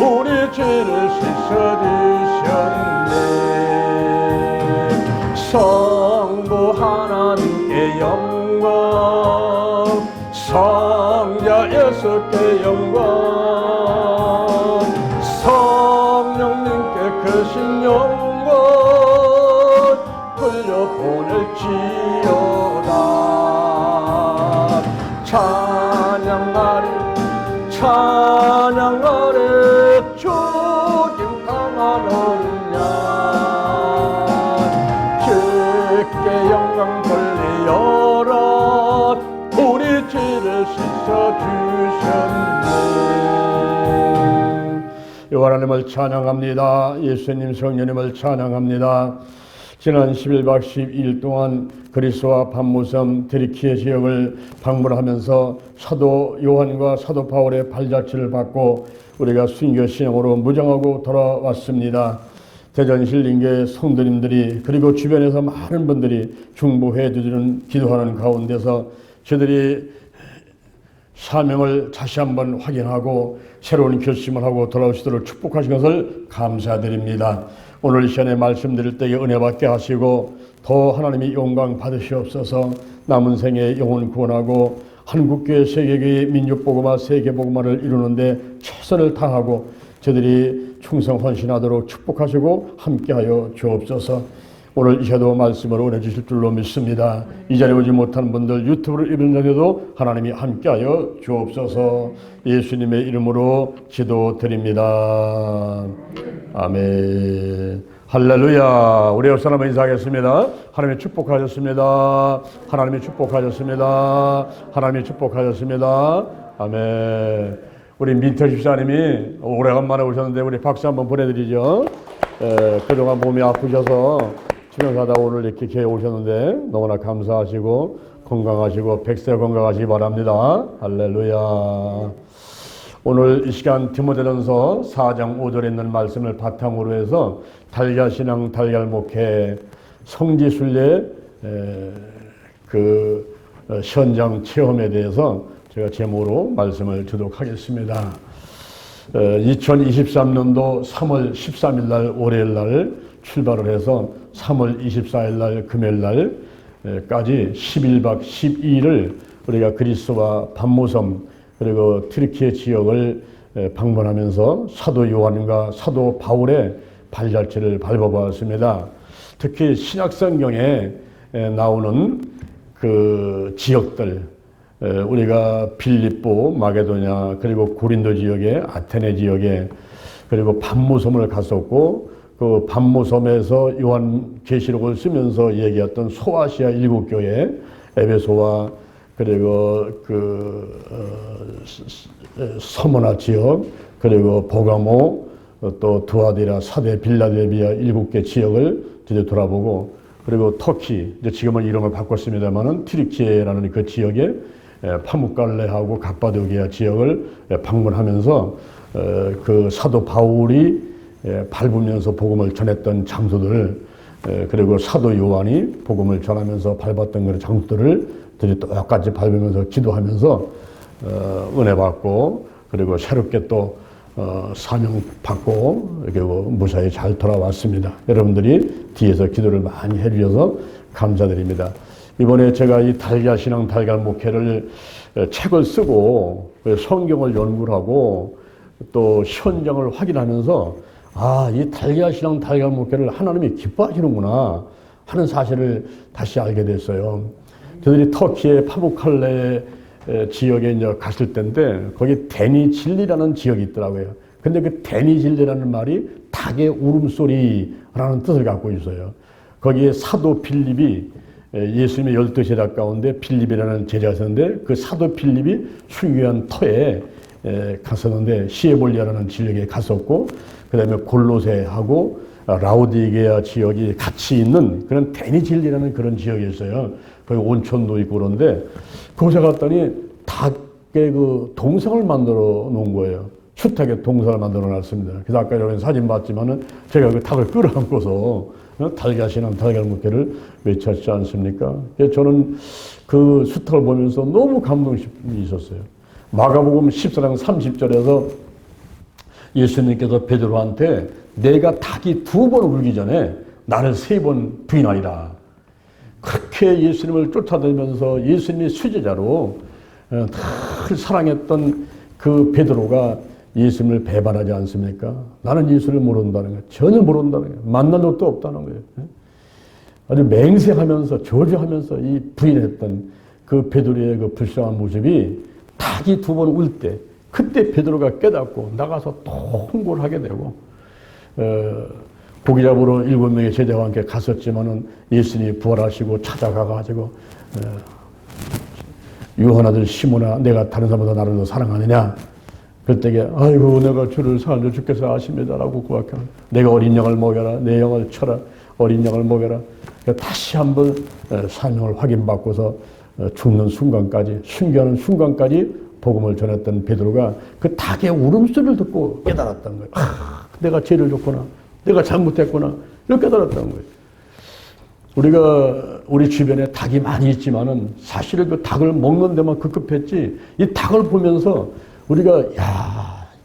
우리 죄를 씻어주셨네. 성부 하나님께 영광, 성자 예수께 영광, 성령님께 크신 영광 돌려보낼지어다. 찬양하리 찬양하리 죽임 당한 어린 양, 주께 영광 돌리어라. 우리 죄를 씻어주셨네. 여호와 하나님을 찬양합니다. 예수님 성령님을 찬양합니다. 지난 11박 12일 동안 그리스와 반모섬 드리키에 지역을 방문하면서 사도 요한과 사도 바울의 발자취를 받고 우리가 순교 신앙으로 무장하고 돌아왔습니다. 대전 신림교회 성도님들이 그리고 주변에서 많은 분들이 중보해 주시는 기도하는 가운데서 저들이 사명을 다시 한번 확인하고 새로운 결심을 하고 돌아오시도록 축복하신 것을 감사드립니다. 오늘 이 시간에 말씀드릴 때에 은혜 받게 하시고 더 하나님이 영광 받으시옵소서. 남은 생에 영혼 구원하고 한국교회, 세계교회, 민족복음화, 세계복음화를 이루는데 최선을 다하고 저들이 충성 헌신하도록 축복하시고 함께하여 주옵소서. 오늘 이 시간도 말씀을 은혜 주실 줄로 믿습니다. 이 자리에 오지 못한 분들 유튜브를 입은자에도 하나님이 함께하여 주옵소서. 예수님의 이름으로 기도드립니다. 아멘. 할렐루야. 우리 옆 사람을 인사하겠습니다. 하나님이 축복하셨습니다. 하나님이 축복하셨습니다. 하나님이 축복하셨습니다. 아멘. 우리 민태 집사님이 오래간만에 오셨는데 우리 박수 한번 보내드리죠. 그동안 몸이 아프셔서 치료하다 오늘 이렇게 교회 오셨는데 너무나 감사하시고 건강하시고 백세 건강하시기 바랍니다. 할렐루야. 오늘 이 시간 디모데전서 4장 5절에 있는 말씀을 바탕으로 해서 달걀신앙 달걀목회 성지순례 그 현장 체험에 대해서 제가 제목으로 말씀을 드리도록 하겠습니다. 2023년도 3월 13일 날 월요일 날 출발을 해서 3월 24일 날 금요일 날까지 11박 12일을 우리가 그리스와 반모섬 그리고 튀르키예 지역을 방문하면서 사도 요한과 사도 바울의 발자취를 밟아보았습니다. 특히 신약성경에 나오는 그 지역들, 우리가 빌립보, 마게도냐, 그리고 고린도 지역에, 아테네 지역에, 그리고 반모섬을 갔었고, 그 반모섬에서 요한 계시록을 쓰면서 얘기했던 소아시아 일곱 교회, 에베소와 그리고 서머나 지역, 그리고 보가모, 또 두아디라, 사대, 빌라델비아 일곱 개 지역을 이제 돌아보고, 그리고 터키, 이제 지금은 이름을 바꿨습니다만은 튀르키예라는 그 지역에 파묵갈레하고 갑바도기아 지역을 방문하면서 그 사도 바울이 밟으면서 복음을 전했던 장소들, 그리고 사도 요한이 복음을 전하면서 밟았던 그런 장소들을 똑같이 밟으면서 기도하면서 은혜 받고, 그리고 새롭게 또 사명 받고 이렇게 무사히 잘 돌아왔습니다. 여러분들이 뒤에서 기도를 많이 해주셔서 감사드립니다. 이번에 제가 이 달걀신앙 달걀목회를 책을 쓰고 성경을 연구를 하고 또 현장을 확인하면서 이 달걀신앙 달걀목회를 하나님이 기뻐하시는구나 하는 사실을 다시 알게 됐어요. 저들이 터키의 파묵칼레 지역에 이제 갔을 때인데 거기 데니질리라는 지역이 있더라고요. 근데 그 데니질리라는 말이 닭의 울음소리라는 뜻을 갖고 있어요. 거기에 사도 빌립이 예수님의 12 제자 가운데 빌립이라는 제자가 있었는데 그 사도 빌립이 순교한 터에 갔었는데 시에볼리아라는 지역에 갔었고, 그 다음에 골로새하고 라우디게아 지역이 같이 있는 그런 데니질리라는 그런 지역이었어요. 거기 온천도 있고 그런데 거기서 갔더니 닭의 그 동상을 만들어 놓은 거예요. 주택에 동상을 만들어 놨습니다. 그래서 아까 여러분 사진 봤지만은 제가 그 닭을 끌어안고서 달걀신앙 달걀목회를 외쳤지 않습니까? 저는 그 수탁을 보면서 너무 감동이 있었어요. 마가복음 14장 30절에서 예수님께서 베드로한테 내가 닭이 2번 울기 전에 나를 3번 부인하리라. 그렇게 예수님을 쫓아다니면서 예수님의 수제자로 늘 사랑했던 그 베드로가 예수님을 배반하지 않습니까? 나는 예수를 모른다는 거예요. 전혀 모른다는 거예요. 만날 것도 없다는 거예요. 아주 맹세하면서 저주하면서 이 부인했던 그 베드로의 그 불쌍한 모습이 닭이 2번 울 때 그때 베드로가 깨닫고 나가서 또 홍보를 하게 되고 고기 잡으러 7명의 제자와 함께 갔었지만은 예수님이 부활하시고 찾아가가지고 요한 아들 시몬아 내가 다른 사람보다 나를 더 사랑하느냐 그때에 아이고 내가 주를 사랑하는 주께서 아십니다라고 고백하는 내가 어린 양을 먹여라 내 양을 쳐라 어린 양을 먹여라 다시 한번 사명을 확인받고서 죽는 순간까지 순교하는 순간까지 복음을 전했던 베드로가 그 닭의 울음소리를 듣고 깨달았던 거예요. 내가 죄를 졌구나. 내가 잘못했구나. 이렇게 깨달았다는 거예요. 우리가 우리 주변에 닭이 많이 있지만은 사실은 그 닭을 먹는 데만 급급했지 이 닭을 보면서 우리가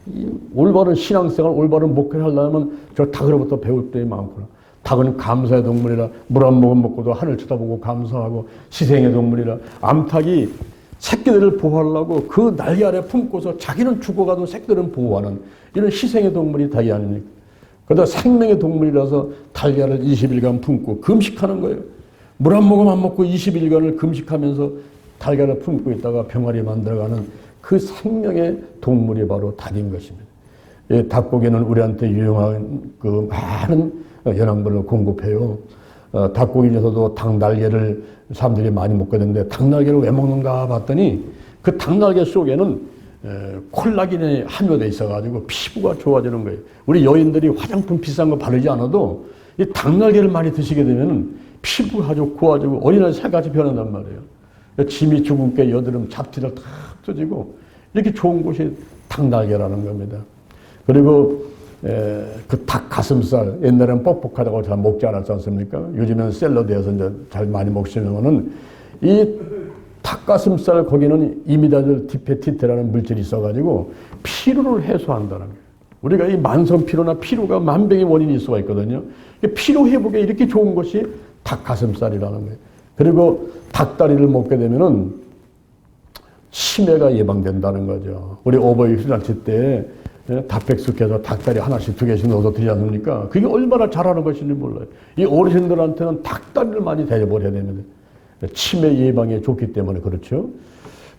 이 올바른 신앙생활, 올바른 목회를 하려면 저 닭으로부터 배울 점이 많구나. 닭은 감사의 동물이라 물 한 모금 먹고도 하늘 쳐다보고 감사하고 희생의 동물이라 암탉이 새끼들을 보호하려고 그 날개 아래 품고서 자기는 죽어가도 새끼들은 보호하는 이런 희생의 동물이 닭이 아닙니까? 그러다 생명의 동물이라서 달걀을 20일간 품고 금식하는 거예요. 물 한 모금 안 먹고 20일간을 금식하면서 달걀을 품고 있다가 병아리 만들어가는 그 생명의 동물이 바로 닭인 것입니다. 이 닭고기는 우리한테 유용한 그 많은 영양분을 공급해요. 닭고기에서도 닭날개를 사람들이 많이 먹게 되는데 닭날개를 왜 먹는가 봤더니 그 닭날개 속에는 콜라겐이 함유되어 있어가지고 피부가 좋아지는 거예요. 우리 여인들이 화장품 비싼 거 바르지 않아도 이 닭날개를 많이 드시게 되면 피부가 아주 고와지고 어린아이 살같이 변한단 말이에요. 짐이 죽은 게 여드름 잡티를 탁 터지고 이렇게 좋은 곳이 닭날개라는 겁니다. 그리고 그 닭 가슴살 옛날에는 뻑뻑하다고 잘 먹지 않았지 않습니까? 요즘에는 샐러드에서 이제 잘 많이 먹시면은 이 닭 가슴살 거기는 이미다졸 디페티테라는 물질이 있어가지고 피로를 해소한다는 거예요. 우리가 이 만성 피로나 피로가 만병의 원인이 있을 수가 있거든요. 피로 회복에 이렇게 좋은 것이 닭 가슴살이라는 거예요. 그리고 닭다리를 먹게 되면은 치매가 예방된다는 거죠. 우리 어버이 휴잔치 때 닭백숙해서 닭다리 하나씩 2개씩 넣어서 드리지 않습니까? 그게 얼마나 잘하는 것인지 몰라요. 이 어르신들한테는 닭다리를 많이 대접을 해야 됩니다. 치매 예방에 좋기 때문에 그렇죠.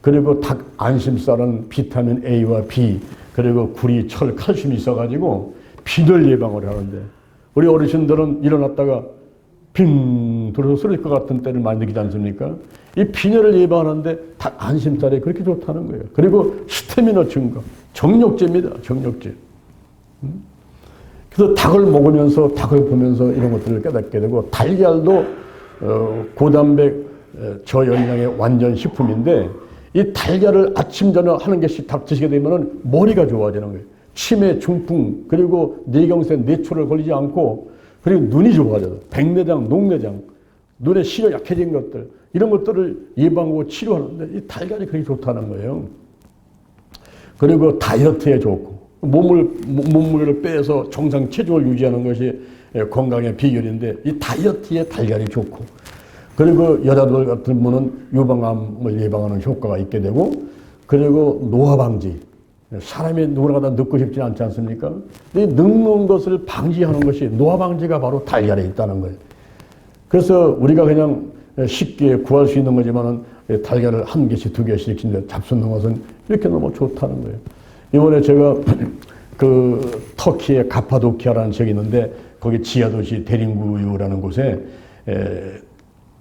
그리고 닭 안심살은 비타민 A와 B 그리고 구리, 철, 칼슘이 있어가지고 빈혈 예방을 하는데 우리 어르신들은 일어났다가 빙 들어서 쓰러질 것 같은 때를 많이 느끼지 않습니까? 이 빈혈을 예방하는데 닭 안심살이 그렇게 좋다는 거예요. 그리고 스태미너 증가, 정력제입니다. 정력제. 그래서 닭을 먹으면서 닭을 보면서 이런 것들을 깨닫게 되고 달걀도 고단백 저열량의 완전 식품인데 이 달걀을 아침 저녁 하는 개씩 닭 드시게 되면 머리가 좋아지는 거예요. 치매, 중풍 그리고 뇌경색, 뇌초를 걸리지 않고 그리고 눈이 좋아져요. 백내장, 녹내장, 눈의 시력 약해진 것들 이런 것들을 예방하고 치료하는데 이 달걀이 그렇게 좋다는 거예요. 그리고 다이어트에 좋고 몸무게를 빼서 정상 체중을 유지하는 것이 건강의 비결인데 이 다이어트에 달걀이 좋고 그리고 여자들 같은 분은 유방암을 예방하는 효과가 있게 되고 그리고 노화 방지 사람이 누구나 다 늙고 싶지 않지 않습니까? 이 늙는 것을 방지하는 것이 노화 방지가 바로 달걀에 있다는 거예요. 그래서 우리가 그냥 쉽게 구할 수 있는 거지만은 달걀을 1개씩 2개씩 잡수는 것은 이렇게 너무 좋다는 거예요. 이번에 제가 그 터키의 가파도키아라는 지역이 있는데 거기 지하도시 데린구유라는 곳에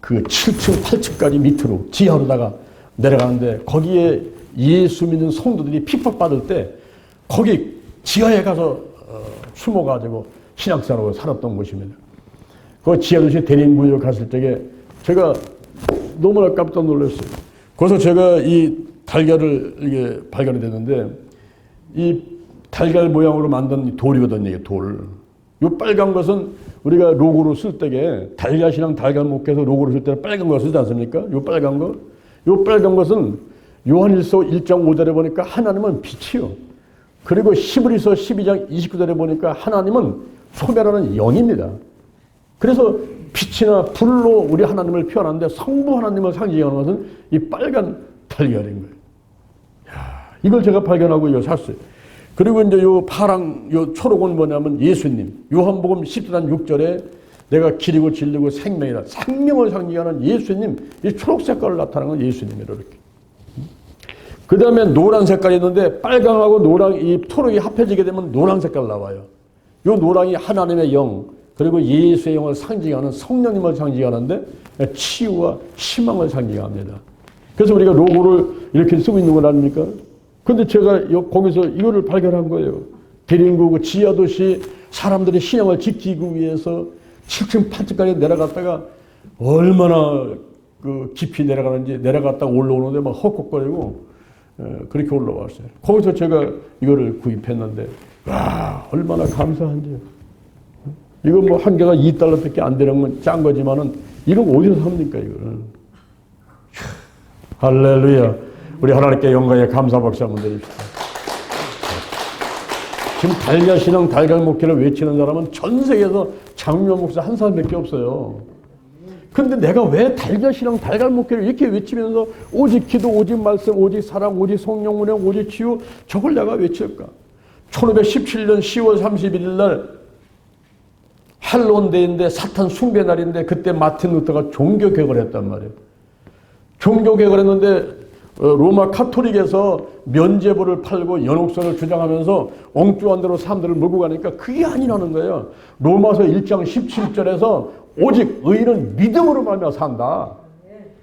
그 7층, 8층까지 밑으로 지하로다가 내려가는데 거기에 예수 믿는 성도들이 핍박받을 때 거기 지하에 가서 숨어가지고 신학생으로 살았던 곳입니다. 그 지하도시 데린구유 갔을 적에 제가 너무나 깜짝 놀랐어요. 그래서 제가 이 달걀을 이게 발견이 됐는데 이 달걀 모양으로 만든 돌이거든요. 이게 돌. 이 빨간 것은 우리가 로고로 쓸 때에 달걀이랑 달걀 목해서 로고로 쓸 때 빨간 거 쓰지 않습니까? 이 빨간 거. 이 빨간 것은 요한일서 1장 5절에 보니까 하나님은 빛이요. 그리고 히브리서 12장 29절에 보니까 하나님은 소멸하는 영입니다. 그래서 빛이나 불로 우리 하나님을 표현하는데 성부 하나님을 상징하는 것은 이 빨간 달걀인 거예요. 야, 이걸 제가 발견하고 이거 샀어요. 그리고 이제 요 파랑, 요 초록은 뭐냐면 예수님. 요한복음 10장 6절에 내가 길이고 진리고 생명이라, 생명을 상징하는 예수님, 이 초록 색깔을 나타나는 건 예수님이라 이렇게. 그 다음에 노란 색깔이 있는데 빨강하고 노랑, 이 초록이 합해지게 되면 노랑 색깔 나와요. 요 노랑이 하나님의 영, 그리고 예수의 영을 상징하는 성령님을 상징하는데 치유와 희망을 상징합니다. 그래서 우리가 로고를 이렇게 쓰고 있는 건 아닙니까? 근데 제가 거기서 이거를 발견한 거예요. 대림구 지하도시 사람들이 신앙을 지키기 위해서 7층 8층까지 내려갔다가 얼마나 그 깊이 내려가는지 내려갔다가 올라오는데 막 헛헛거리고 그렇게 올라왔어요. 거기서 제가 이거를 구입했는데 와 얼마나 감사한지. 이거 뭐 한 개가 2달러밖에 안 되는 건 짠 거지만은 이거 어디서 삽니까 이거는. 할렐루야. 우리 하나님께 영광에 감사 박수 한번 드립시다. 지금 달걀 신앙 달걀 목회를 외치는 사람은 전 세계에서 장유한 목사 한 사람밖에 없어요. 근데 내가 왜 달걀 신앙 달걀 목회를 이렇게 외치면서 오직 기도 오직 말씀 오직 사랑 오직 성령 운행 오직 치유 저걸 내가 외칠까? 1517년 10월 31일 날 할로윈데이인데 사탄 숭배 날인데 그때 마틴 루터가 종교 개혁을 했단 말이에요. 종교 개혁을 했는데 로마 카톨릭에서 면죄부를 팔고 연옥선을 주장하면서 엉뚱한 대로 사람들을 몰고 가니까 그게 아니라는 거예요. 로마서 1장 17절에서 오직 의인은 믿음으로 말미암아 산다.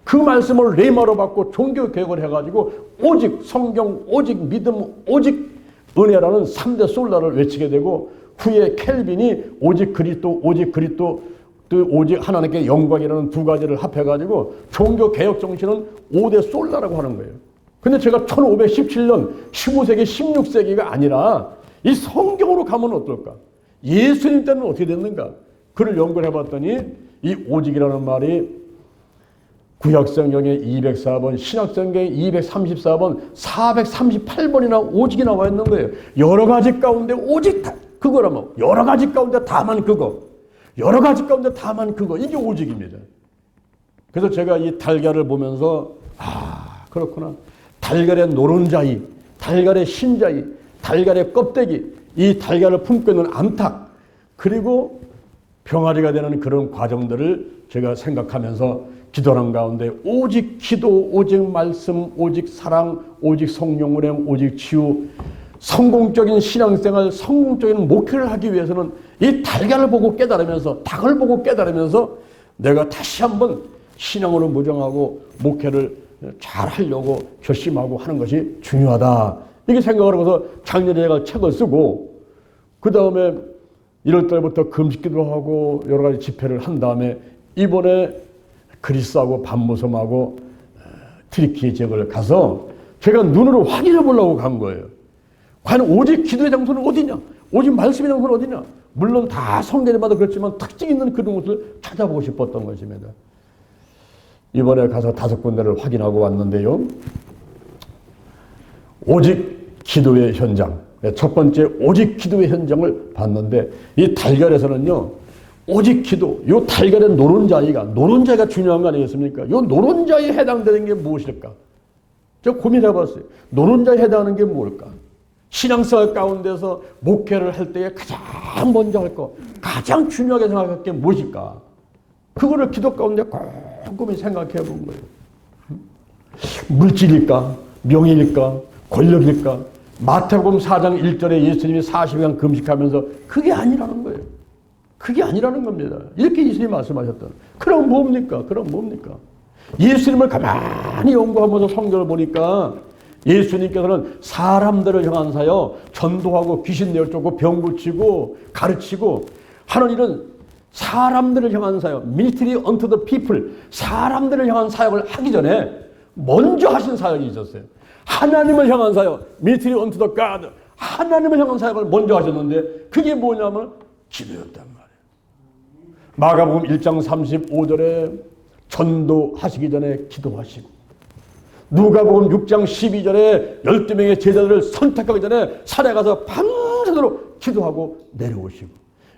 그 말씀을 레마로 받고 종교 개혁을 해가지고 오직 성경, 오직 믿음, 오직 은혜라는 3대 솔라를 외치게 되고 후에 켈빈이 오직 그리스도, 오직 그리스도, 또 오직 하나님께 영광이라는 두 가지를 합해가지고 종교 개혁 정신은 5대 솔라라고 하는 거예요. 근데 제가 1517년 15세기, 16세기가 아니라 이 성경으로 가면 어떨까? 예수님 때는 어떻게 됐는가? 그를 연구를 해봤더니 이 오직이라는 말이 구약성경에 204번, 신약성경에 234번, 438번이나 오직이 나와 있는 거예요. 여러 가지 가운데 오직 그거라면 여러 가지 가운데 다만 그거. 여러 가지 가운데 다만 그거. 이게 오직입니다. 그래서 제가 이 달걀을 보면서 그렇구나. 달걀의 노른자이, 달걀의 신자이, 달걀의 껍데기, 이 달걀을 품고 있는 암탉, 그리고 병아리가 되는 그런 과정들을 제가 생각하면서 기도하는 가운데 오직 기도, 오직 말씀, 오직 사랑, 오직 성령 운행, 오직 치유, 성공적인 신앙생활, 성공적인 목회를 하기 위해서는 이 달걀을 보고 깨달으면서 닭을 보고 깨달으면서 내가 다시 한번 신앙으로 무정하고 목회를 잘 하려고 결심하고 하는 것이 중요하다. 이렇게 생각을 하면서 작년에 제가 책을 쓰고 그 다음에 1월달부터 금식기도 하고 여러 가지 집회를 한 다음에 이번에 그리스하고 반모섬하고 트리키 지역을 가서 제가 눈으로 확인해 보려고 간 거예요. 과연 오직 기도의 장소는 어디냐? 오직 말씀의 장소는 어디냐? 물론 다 성경에마다 그렇지만 특징 있는 그런 곳을 찾아보고 싶었던 것입니다. 이번에 가서 5군데를 확인하고 왔는데요. 오직 기도의 현장. 첫 번째 오직 기도의 현장을 봤는데 이 달걀에서는요. 오직 기도. 이 달걀의 노른자이가 중요한 거 아니겠습니까? 이 노른자에 해당되는 게 무엇일까? 제가 고민해봤어요. 노른자에 해당하는 게 뭘까? 신앙생활 가운데서 목회를 할 때에 가장 먼저 할 거, 가장 중요하게 생각할 게 무엇일까? 그거를 기도 가운데 꼼꼼히 생각해 본 거예요. 물질일까? 명예일까? 권력일까? 마태복음 4장 1절에 예수님이 40일간 금식하면서 그게 아니라는 거예요. 그게 아니라는 겁니다. 이렇게 예수님이 말씀하셨던. 그럼 뭡니까? 예수님을 가만히 연구하면서 성경을 보니까 예수님께서는 사람들을 향한 사역, 전도하고 귀신 내쫓고 병 고치고 가르치고 하는 일은 사람들을 향한 사역, ministry unto the people, 사람들을 향한 사역을 하기 전에 먼저 하신 사역이 있었어요. 하나님을 향한 사역, ministry unto the God, 하나님을 향한 사역을 먼저 하셨는데 그게 뭐냐면 기도였단 말이에요. 마가복음 1장 35절에 전도하시기 전에 기도하시고 누가복음 6장 12절에 12명의 제자들을 선택하기 전에 산에 가서 밤새도록 기도하고 내려오시고,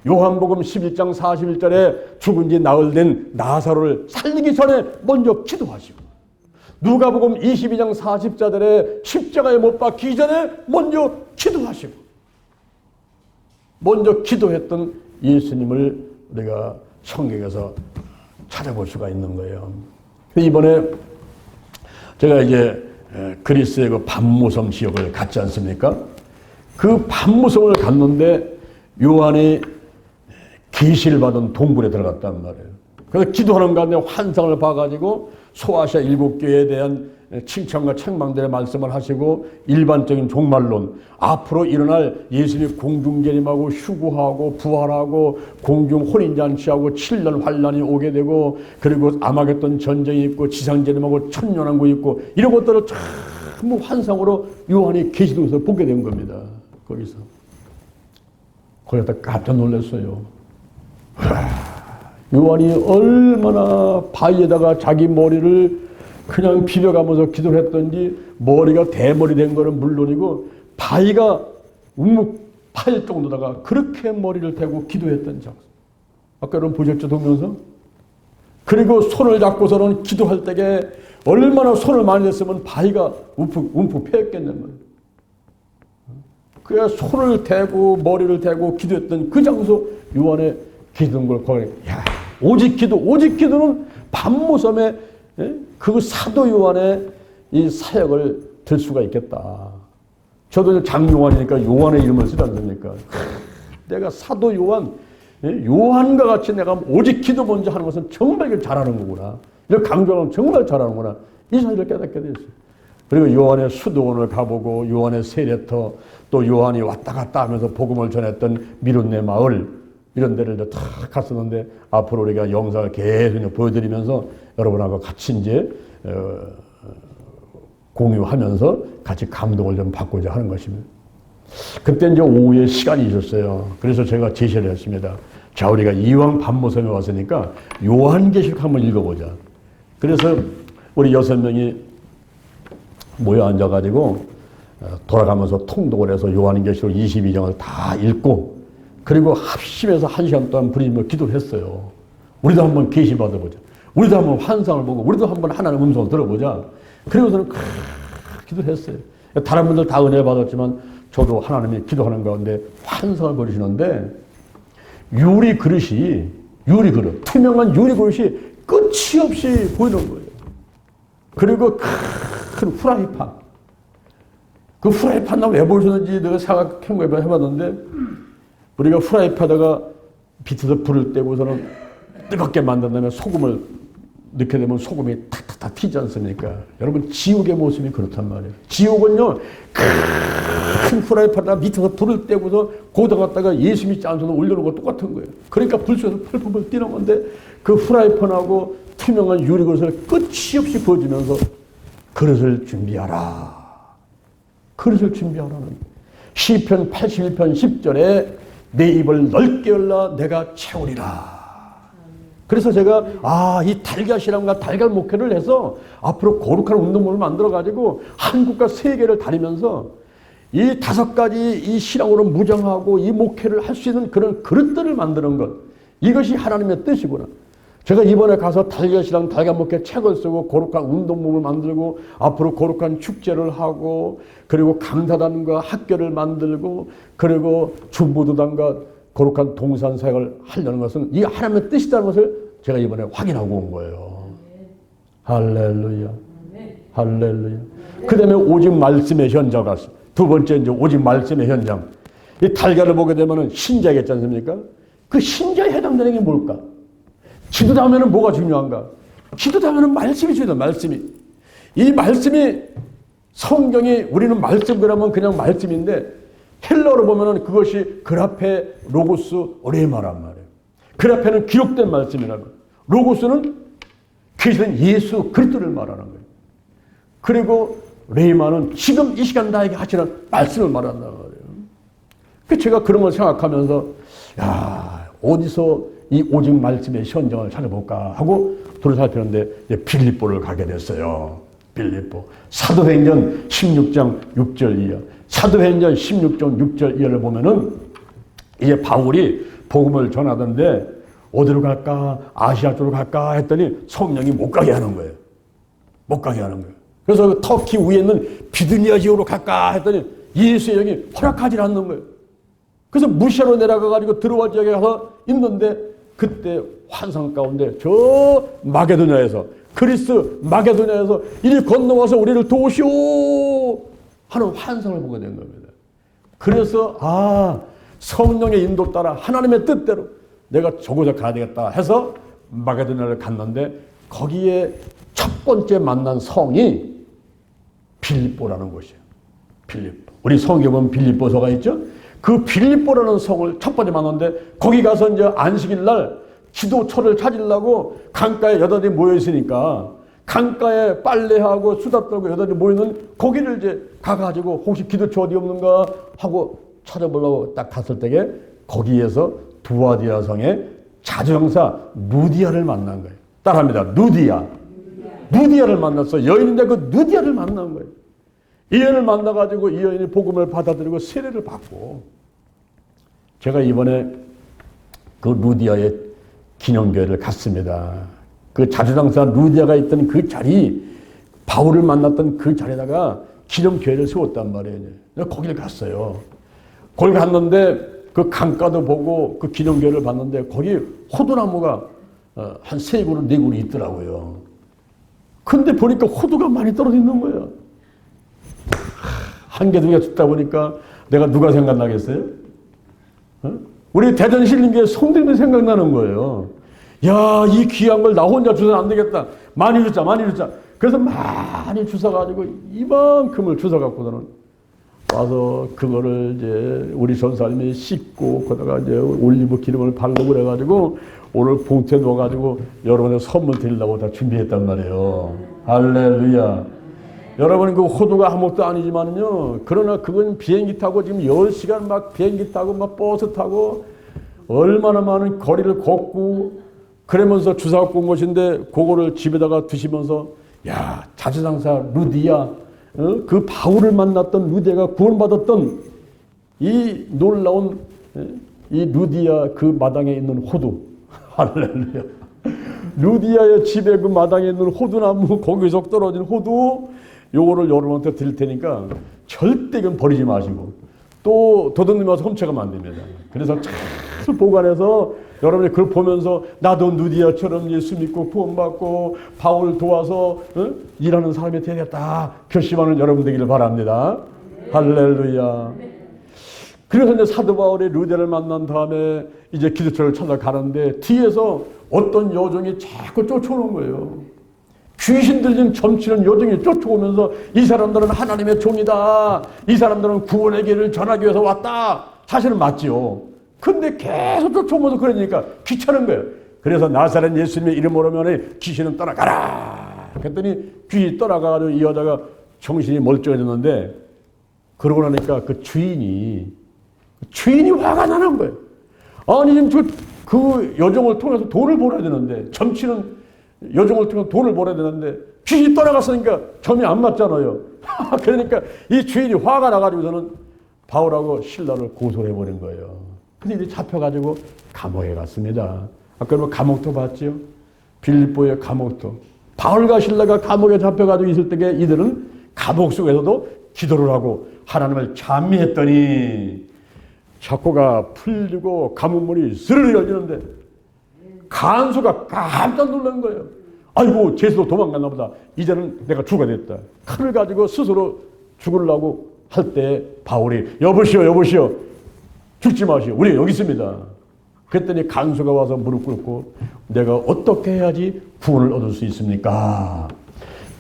요한복음 11장 41절에 죽은 지 나흘 된 나사로를 살리기 전에 먼저 기도하시고, 누가복음 22장 40절에 십자가에 못 박히기 전에 먼저 기도하시고, 먼저 기도했던 예수님을 우리가 성경에서 찾아볼 수가 있는 거예요. 이번에 제가 이제 그리스의 그 밤무섬 지역을 갔지 않습니까? 그 밤무섬을 갔는데 요한이 계시를 받은 동굴에 들어갔단 말이에요. 그래서 기도하는 가운데 환상을 봐가지고 소아시아 7교회에 대한 칭찬과 책망들의 말씀을 하시고, 일반적인 종말론, 앞으로 일어날 예수님이 공중재림하고 휴구하고 부활하고 공중 혼인잔치하고 7년 환란이 오게 되고, 그리고 아마겟돈 전쟁이 있고 지상재림하고 천년왕국 있고, 이런 것들을 전부 환상으로 요한이 계시록에서 보게 된 겁니다. 거기서 깜짝 놀랐어요. 요한이 얼마나 바위에다가 자기 머리를 그냥 비벼가면서 기도를 했던지, 머리가 대머리 된 거는 물론이고 바위가 우묵 파일 정도다가 그렇게 머리를 대고 기도했던 장소. 아까 여러분 보셨죠, 동영상? 그리고 손을 잡고서는 기도할 때에 얼마나 손을 많이 댔으면 바위가 움푹 패였겠냔 말이에요. 그래야 손을 대고 머리를 대고 기도했던 그 장소, 요한의 기도한 걸 거기, 야, 오직 기도는 밤무섬에 그 사도 요한의 이 사역을 들 수가 있겠다. 저도 장요한이니까 요한의 이름을 쓰지 않습니까? 내가 사도 요한, 요한과 같이 내가 오직 기도 먼저 하는 것은 정말 잘하는 거구나. 이렇게 강조하면 정말 잘하는구나. 이 사실을 깨닫게 됐어요. 그리고 요한의 수도원을 가보고, 요한의 세례터, 또 요한이 왔다 갔다 하면서 복음을 전했던 미룬네 마을, 이런 데를 이제 다 갔었는데, 앞으로 우리가 영상을 계속 보여드리면서 여러분하고 같이 이제 공유하면서 같이 감동을 좀 받고자 하는 것입니다. 그때 이제 오후에 시간이 있었어요. 그래서 제가 제시를 했습니다. 자, 우리가 이왕 밤무섬에 왔으니까 요한계시록 한번 읽어보자. 그래서 우리 6명이 모여 앉아가지고 돌아가면서 통독을 해서 요한계시록 22장을 다 읽고, 그리고 합심해서 1시간 동안 부르짖으며 기도를 했어요. 우리도 한번 계시 받아보자. 우리도 한번 환상을 보고, 우리도 한번 하나님의 음성을 들어보자. 그리고서는 기도를 했어요. 다른 분들 다 은혜 받았지만 저도 하나님이 기도하는 가운데 환상을 벌이시는데, 유리 그릇, 투명한 유리 그릇이 끝이 없이 보이는 거예요. 그리고 큰 후라이팬. 그 후라이팬 나 왜 보여주는지 내가 생각해봤는데, 우리가 후라이팬에다가 밑에서 불을 떼고서는 뜨겁게 만든 다음에 소금을 넣게 되면 소금이 탁탁탁 튀지 않습니까? 여러분, 지옥의 모습이 그렇단 말이에요. 지옥은요, 큰 후라이팬에다가 밑에서 불을 떼고서 거기다 갖다가 예수님이 짠소도 올려놓은 거 똑같은 거예요. 그러니까 불 속에서 펄펄펄 뛰는 건데, 그 후라이팬하고 투명한 유리 그릇을 끝이 없이 부어주면서 그릇을 준비하라. 그릇을 준비하라는 시편 81편 10절에 내 입을 넓게 열라 내가 채우리라. 그래서 제가 이 달걀실험과 달걀 목회를 해서 앞으로 거룩한 운동물을 만들어가지고 한국과 세계를 다니면서 이 5가지 이 신앙으로 무장하고 이 목회를 할 수 있는 그런 그릇들을 만드는 것, 이것이 하나님의 뜻이구나. 제가 이번에 가서 달걀실험, 달걀 목회 책을 쓰고 거룩한 운동물을 만들고 앞으로 거룩한 축제를 하고, 그리고 강사단과 학교를 만들고, 그리고 중보도단과 거룩한 동산사역을 하려는 것은 이 하나님의 뜻이라는 것을 제가 이번에 확인하고 온 거예요. 할렐루야. 할렐루야. 그 다음에 오직 말씀의 현장 갔어. 두 번째 이제 오직 말씀의 현장. 이 달걀을 보게 되면은 신자겠지 않습니까? 그 신자에 해당되는 게 뭘까? 기도하면은 뭐가 중요한가? 기도하면은 말씀이 중요하다. 말씀이. 이 말씀이 성경이 우리는 말씀 그러면 그냥 말씀인데 헬라어로 보면은 그것이 그라페 로고스 레마란 말이에요. 그라페는 기록된 말씀이라고. 로고스는 계시된 예수 그리스도를 말하는 거예요. 그리고 레마는 지금 이 시간 나에게 하시는 말씀을 말한단 말이에요. 그래서 제가 그런 걸 생각하면서 어디서 이 오직 말씀의 현장을 찾아볼까 하고 둘을 살피는데 빌립보를 가게 됐어요. 빌립보. 사도행전 16장 6절 이하. 사도행전 16장 6절 이하를 보면은 이제 바울이 복음을 전하던데 어디로 갈까? 아시아 쪽으로 갈까? 했더니 성령이 못 가게 하는 거예요. 못 가게 하는 거예요. 그래서 터키 위에 있는 비드니아 지역으로 갈까? 했더니 예수의 영이 허락하지 않는 거예요. 그래서 무시하러 내려가가지고 들어와 지역에 가서 있는데 그때 환상 가운데 저 마게도냐에서 그리스 마게도냐에서 이리 건너와서 우리를 도우시오 하는 환상을 보게 된 겁니다. 그래서 성령의 인도 따라 하나님의 뜻대로 내가 저곳에 가야 되겠다 해서 마게도냐를 갔는데 거기에 첫 번째 만난 성이 빌립보라는 곳이에요. 빌립보. 우리 성경에 보면 빌립보서가 있죠. 그 빌립보라는 성을 첫 번째 만났는데 거기 가서 이제 안식일 날 기도처를 찾으려고 강가에 여자들이 모여 있으니까 강가에 빨래하고 수다 떨고 여자들이 모이는 거기를 이제 가가지고 혹시 기도처 어디 없는가 하고 찾아보려고 딱 갔을 때에 거기에서 두아디아 성의 자주형사 누디아를 만난 거예요. 따라합니다. 누디아를 만났어. 여인인데 그 누디아를 만난 거예요. 이 여인을 만나가지고 이 여인이 복음을 받아들이고 세례를 받고 제가 이번에 그 루디아의 기념교회를 갔습니다. 그 자주장사 루디아가 있던 그 자리, 바울을 만났던 그 자리에다가 기념교회를 세웠단 말이에요. 거기를 갔어요. 거기 갔는데 그 강가도 보고 그 기념교회를 봤는데 거기 호두나무가 한 3그루, 4그루 있더라고요. 근데 보니까 호두가 많이 떨어져 있는 거예요. 한 개, 두 개 듣다 보니까 내가 누가 생각나겠어요? 우리 대전신림교회 성도님이 생각나는 거예요. 야, 이 귀한 걸 나 혼자 주서는 안 되겠다. 많이 주자. 그래서 많이 주워가지고 이만큼을 주워갖고서는 와서 그거를 이제 우리 전사님이 씻고 거기다가 이제 올리브 기름을 바르고 그래가지고 오늘 봉투에 넣어가지고 여러분의 선물 드리려고 다 준비했단 말이에요. 할렐루야. 여러분 그 호두가 아무것도 아니지만요. 그러나 그건 비행기 타고 지금 10시간 막 비행기 타고 막 버스 타고 얼마나 많은 거리를 걷고 그러면서 주사 갖고 온 것인데 그거를 집에다가 드시면서 야, 자주장사 루디아 그 바울을 만났던 루디아가 구원받았던 이 놀라운 이 루디아 그 마당에 있는 호두 할렐루야. 루디아의 집에 그 마당에 있는 호두나무 거기서 떨어진 호두 요거를 여러분한테 드릴 테니까 절대 이건 버리지 마시고 또 도둑님 와서 훔쳐가면 안 됩니다. 그래서 잘 보관해서 여러분이 그걸 보면서 나도 누디아처럼 예수 믿고 구원받고 바울 도와서 일하는 사람이 되겠다 결심하는 여러분 되기를 바랍니다. 할렐루야. 그래서 이제 사도 바울이 루디아를 만난 다음에 이제 기도처를 찾아가는데 뒤에서 어떤 여종이 자꾸 쫓아오는 거예요. 귀신 들린 점치는 여종이 쫓아오면서 이 사람들은 하나님의 종이다. 이 사람들은 구원의 길을 전하기 위해서 왔다. 사실은 맞지요. 근데 계속 쫓아오면서 그러니까 귀찮은 거예요. 그래서 나사렛 예수님의 이름으로 하면 귀신은 떠나가라. 그랬더니 귀신이 떠나가가지고 이 여자가 정신이 멀쩡해졌는데 그러고 나니까 그 주인이 화가 나는 거예요. 아니 지금 그 여종을 통해서 돈을 벌어야 되는데 점치는 여종을 통해서 돈을 벌어야 되는데 귀신이 떠나갔으니까 점이 안 맞잖아요. 그러니까 이 주인이 화가 나가지고서는 바울하고 실라를 고소를 해버린 거예요. 근데 이제 잡혀가지고 감옥에 갔습니다. 아까 뭐 감옥도 봤지요? 빌립보의 감옥도. 바울과 실라가 감옥에 잡혀가지고 있을 때에 이들은 감옥 속에서도 기도를 하고 하나님을 찬미했더니 샤코가 풀리고 감옥문이 스르르 열리는데 간수가 깜짝 놀란 거예요. 아이고 죄수도 도망갔나 보다. 이제는 내가 죽어야 됐다. 칼을 가지고 스스로 죽으려고 할 때 바울이 여보시오 죽지 마시오. 우리 여기 있습니다. 그랬더니 간수가 와서 무릎 꿇고 내가 어떻게 해야지 구원을 얻을 수 있습니까?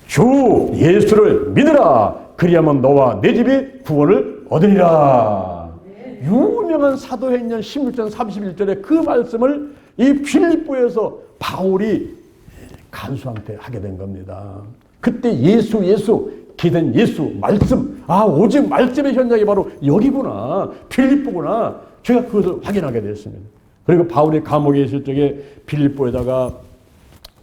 주 예수를 믿으라. 그리하면 너와 내 집이 구원을 얻으리라. 유명한 사도행전 16장 31절에 그 말씀을 이 빌립보에서 바울이 간수한테 하게 된 겁니다. 그때 예수 기된 예수 말씀 오직 말씀의 현장이 바로 여기구나 빌립보구나 제가 그것을 확인하게 됐습니다. 그리고 바울이 감옥에 있을 적에 빌립보에다가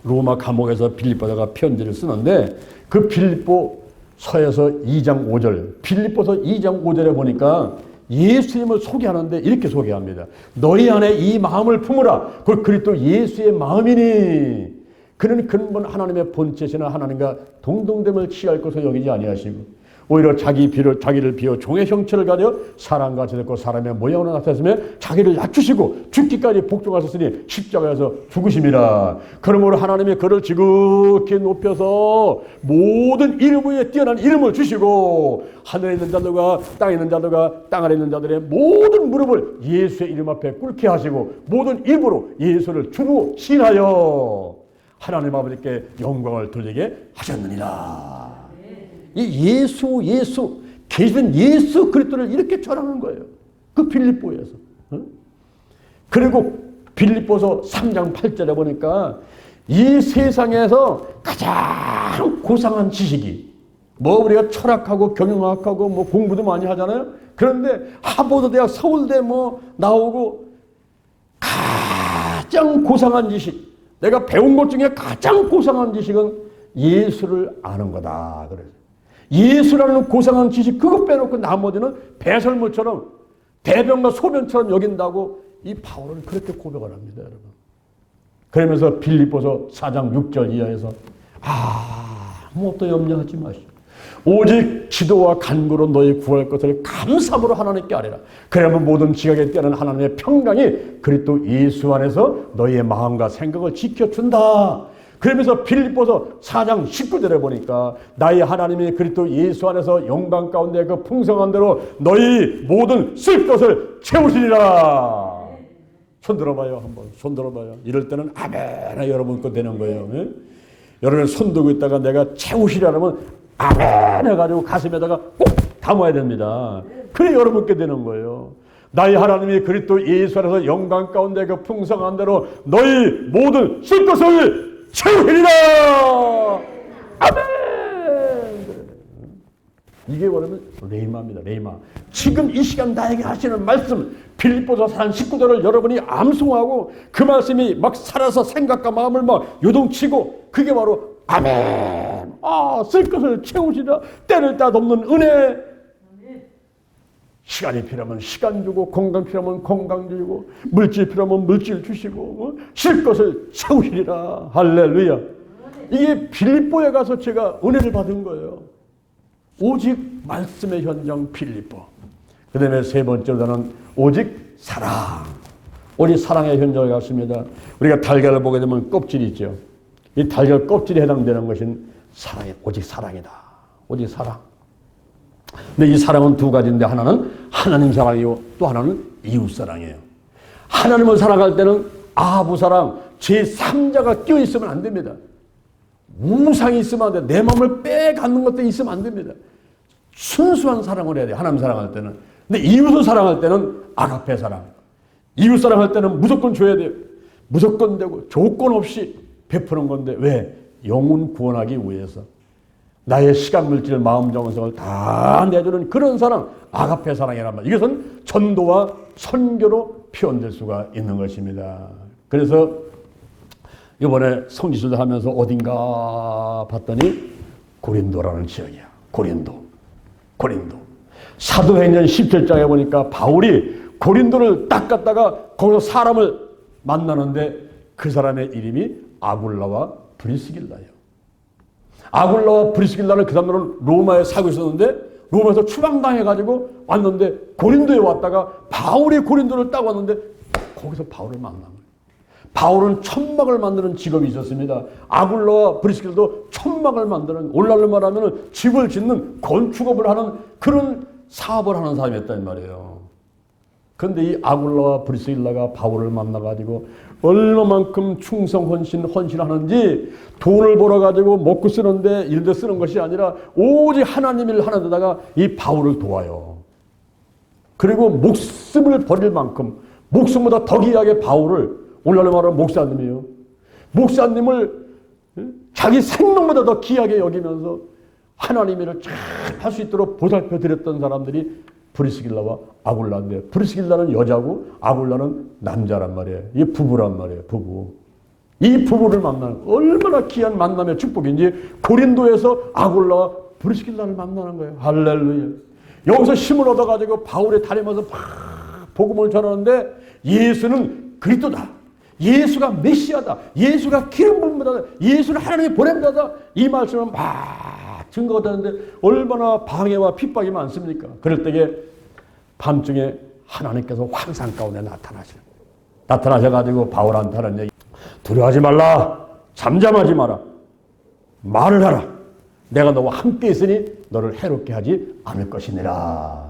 로마 감옥에서 빌립보에다가 편지를 쓰는데 그 빌립보서에서 2장 5절, 빌립보서 2장 5절에 보니까 예수님을 소개하는데 이렇게 소개합니다. 너희 안에 이 마음을 품으라. 그 그리스도 예수의 마음이니 그는 근본 하나님의 본체시나 하나님과 동등됨을 취할 것을 여기지 아니하시고 오히려 자기를 비워 종의 형체를 가져 사람과 지냈고 사람의 모양으로 나타났으며 자기를 낮추시고 죽기까지 복종하셨으니 십자가에서 죽으심이라. 그러므로 하나님이 그를 지극히 높여서 모든 이름 위에 뛰어난 이름을 주시고 하늘에 있는 자들과 땅에 있는 자들과 땅 아래 있는 자들의 모든 무릎을 예수의 이름 앞에 꿇게 하시고 모든 입으로 예수를 주로 신하여 하나님 아버지께 영광을 돌리게 하셨느니라. 이 예수 계시된 예수 그리스도를 이렇게 전하는 거예요. 그 빌립보에서. 그리고 빌립보서 3장 8절에 보니까 이 세상에서 가장 고상한 지식이 뭐 우리가 철학하고 경영학하고 뭐 공부도 많이 하잖아요. 그런데 하버드 대학 서울대 뭐 나오고 가장 고상한 지식, 내가 배운 것 중에 가장 고상한 지식은 예수를 아는 거다. 그래서 예수라는 고상한 지식 그것 빼놓고 나머지는 배설물처럼 대변과 소변처럼 여긴다고 이 바울은 그렇게 고백을 합니다, 여러분. 그러면서 빌립보서 4장 6절 이하에서 아무것도 염려하지 마시오. 오직 기도와 간구로 너희 구할 것을 감사함으로 하나님께 아뢰라. 그러면 모든 지각에 뛰어난 하나님의 평강이 그리스도 예수 안에서 너희의 마음과 생각을 지켜준다. 그러면서 빌립보서 4장 19절에 보니까 나의 하나님이 그리스도 예수 안에서 영광 가운데 그 풍성한 대로 너희 모든 쓸 것을 채우시리라. 손 들어봐요. 한번 손 들어봐요. 이럴 때는 아멘 여러분 거 되는 거예요. 네? 여러분 손 들고 있다가 내가 채우시라면 아멘 해가지고 가슴에다가 꼭 담아야 됩니다. 그래 여러분께 되는 거예요. 나의 하나님이 그리스도 예수 안에서 영광 가운데 그 풍성한 대로 너희 모든 쓸 것을 채우리라. 아멘. 이게 뭐냐면 레이마입니다. 레이마. 지금 이 시간 나에게 하시는 말씀 빌립보서 4장 19절을 여러분이 암송하고 그 말씀이 막 살아서 생각과 마음을 막 요동치고 그게 바로 아멘. 쓸 것을 채우시라. 때를 따없는 은혜. 시간이 필요하면 시간 주고 건강 필요하면 건강 주고 물질 필요하면 물질 주시고 쉴 것을 채우시리라. 할렐루야. 이게 빌립보에 가서 제가 은혜를 받은 거예요. 오직 말씀의 현장 빌립보. 그 다음에 세 번째로는 오직 사랑. 오직 사랑의 현장을 갔습니다. 우리가 달걀을 보게 되면 껍질이 있죠. 이 달걀 껍질에 해당되는 것은 사랑이 오직 사랑이다. 오직 사랑. 근데 이 사랑은 두 가지인데 하나는 하나님 사랑이요 또 하나는 이웃 사랑이에요. 하나님을 사랑할 때는 아부 사랑, 제3자가 끼어있으면 안 됩니다. 우상이 있으면 안 돼. 내 마음을 빼갖는 것들이 있으면 안 됩니다. 순수한 사랑을 해야 돼요. 하나님 사랑할 때는. 근데 이웃을 사랑할 때는 아가페 사랑. 이웃 사랑할 때는 무조건 줘야 돼요. 무조건 되고 조건 없이 베푸는 건데 왜? 영혼 구원하기 위해서. 나의 시간, 물질, 마음, 정성을 다 내주는 그런 사랑, 아가페 사랑이란 말이에요. 이것은 전도와 선교로 표현될 수가 있는 것입니다. 그래서 이번에 성지순례 하면서 어딘가 봤더니 고린도라는 지역이야. 고린도. 사도행전 17장에 보니까 바울이 고린도를 딱 갔다가 거기서 사람을 만나는데 그 사람의 이름이 아굴라와 브리스길라예요. 아굴라와 브리스길라는 그 사람들은 로마에 살고 있었는데 로마에서 추방당해가지고 왔는데 고린도에 왔다가 바울이 고린도를 딱 왔는데 거기서 바울을 만난 거예요. 바울은 천막을 만드는 직업이 있었습니다. 아굴라와 브리스길도 천막을 만드는, 오늘날로 말하면 집을 짓는 건축업을 하는 그런 사업을 하는 사람이었단 말이에요. 그런데 이 아굴라와 브리스길라가 바울을 만나가지고 얼마만큼 충성 헌신하는지 돈을 벌어가지고 먹고 쓰는데 일도 쓰는 것이 아니라 오직 하나님 일 하는 데다가 이 바울을 도와요. 그리고 목숨을 버릴 만큼 목숨보다 더 귀하게 바울을, 오늘날로 말하면 목사님이에요. 목사님을 자기 생명보다 더 귀하게 여기면서 하나님 일을 잘 할 수 있도록 보살펴 드렸던 사람들이 브리스길라와 아굴라인데, 브리스길라는 여자고 아굴라는 남자란 말이에요. 이게 부부란 말이에요. 부부. 이 부부를 만나는 얼마나 귀한 만남의 축복인지 고린도에서 아굴라와 브리스길라를 만나는 거예요. 할렐루야. 여기서 힘을 얻어가지고 바울이 다니면서 막 복음을 전하는데 예수는 그리스도다. 예수가 메시아다. 예수가 기름 부은 자다. 예수는 하나님이 보낸 자다. 이 말씀을 막 증거가 되는데 얼마나 방해와 핍박이 많습니까? 그럴 때에 밤중에 하나님께서 환상 가운데 나타나셔가지고 바울한테 하는 얘기, 두려워하지 말라. 잠잠하지 마라. 말을 하라. 내가 너와 함께 있으니 너를 해롭게 하지 않을 것이니라.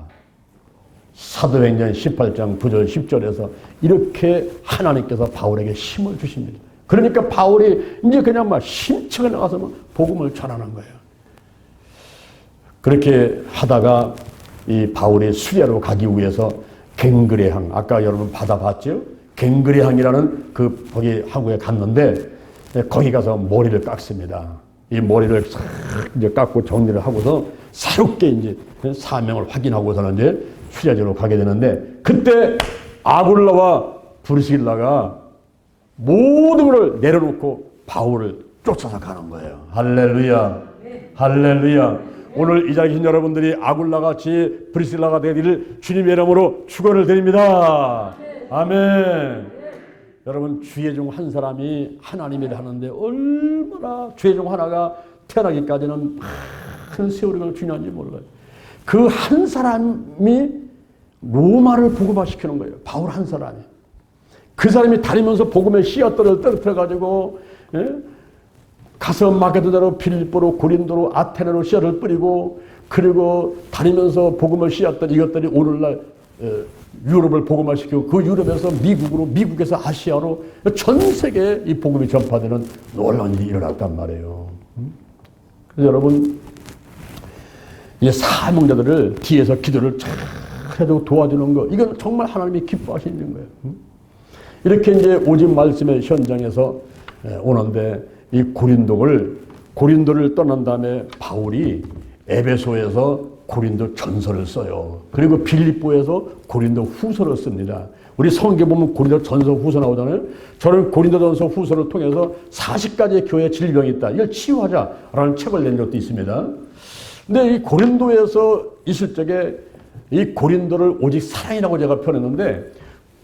사도행전 18장 9절 10절에서 이렇게 하나님께서 바울에게 힘을 주십니다. 그러니까 바울이 이제 그냥 막 힘차게 나가서 막 복음을 전하는 거예요. 그렇게 하다가 이 바울이 수리아로 가기 위해서 갱그레항, 아까 여러분 바다 봤죠? 갱그레항이라는 그 거기 항구에 갔는데 거기 가서 머리를 깎습니다. 이 머리를 싹 이제 깎고 정리를 하고서 새롭게 이제 사명을 확인하고서는 이제 수리아로 가게 되는데 그때 아굴라와 브리스길라가 모든 것을 내려놓고 바울을 쫓아서 가는 거예요. 할렐루야. 할렐루야. 오늘 이 자리에 계신 여러분들이 아굴라같이 브리스길라가 되기를 주님의 이름으로 축원을 드립니다. 아멘. 여러분 주의 중 한 사람이 하나님이라 하는데 얼마나 주의 중 하나가 태어나기까지는 많은 세월을 중요한지 몰라요. 그 한 사람이 로마를 복음화시키는 거예요. 바울 한 사람이. 그 사람이 다니면서 복음의 씨앗들을 떨어뜨려가지고 가서 마게도냐로 빌립보로 고린도로 아테네로 씨앗을 뿌리고 그리고 다니면서 복음의 씨앗들 이것들이 오늘날 유럽을 복음화시키고 그 유럽에서 미국으로 미국에서 아시아로 전 세계에 이 복음이 전파되는 놀라운 일이 일어났단 말이에요. 그래서 여러분 이 사명자들을 뒤에서 기도를 잘 해주고 도와주는 거 이건 정말 하나님이 기뻐하시는 거예요. 이렇게 이제 오직 말씀의 현장에서 오는데 이 고린도를 떠난 다음에 바울이 에베소에서 고린도 전서를 써요. 그리고 빌립보에서 고린도 후서를 씁니다. 우리 성경에 보면 고린도 전서 후서 나오잖아요. 저는 고린도 전서 후서를 통해서 40가지의 교회 질병이 있다. 이걸 치유하자라는 책을 낸 적도 있습니다. 근데 이 고린도에서 있을 적에 이 고린도를 오직 사랑이라고 제가 표현했는데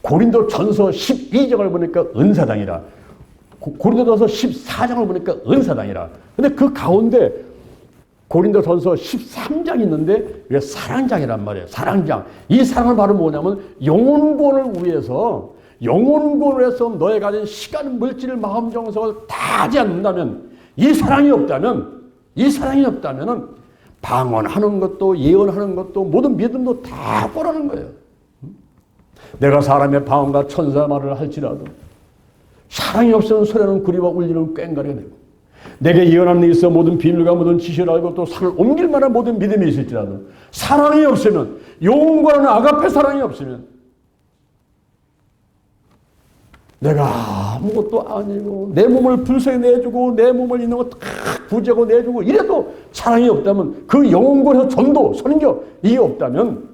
고린도 전서 12장을 보니까 은사장이라 고린도 전서 14장을 보니까 은사장이라. 근데 그 가운데 고린도 전서 13장이 있는데 이게 사랑장이란 말이에요. 사랑장. 이 사랑은 바로 뭐냐면 영혼 구원을 위해서 영혼 구원을 해서 너의 가진 시간, 물질, 마음, 정성을 다 하지 않는다면 이 사랑이 없다면은 방언하는 것도 예언하는 것도 모든 믿음도 다 꼬라는 거예요. 내가 사람의 방언과 천사 말을 할지라도 사랑이 없으면 소리는 구리와 울리는 꽹과리가 되고 내게 예언함이 있어 모든 비밀과 모든 지식을 알고 또 산을 옮길 만한 모든 믿음이 있을지라도 사랑이 없으면 영원과는 아가페 사랑이 없으면 내가 아무것도 아니고 내 몸을 불쌍히 내주고 내 몸을 있는 거 다 구제하고 내주고 이래도 사랑이 없다면 그 영혼과에서 전도, 선교 이게 없다면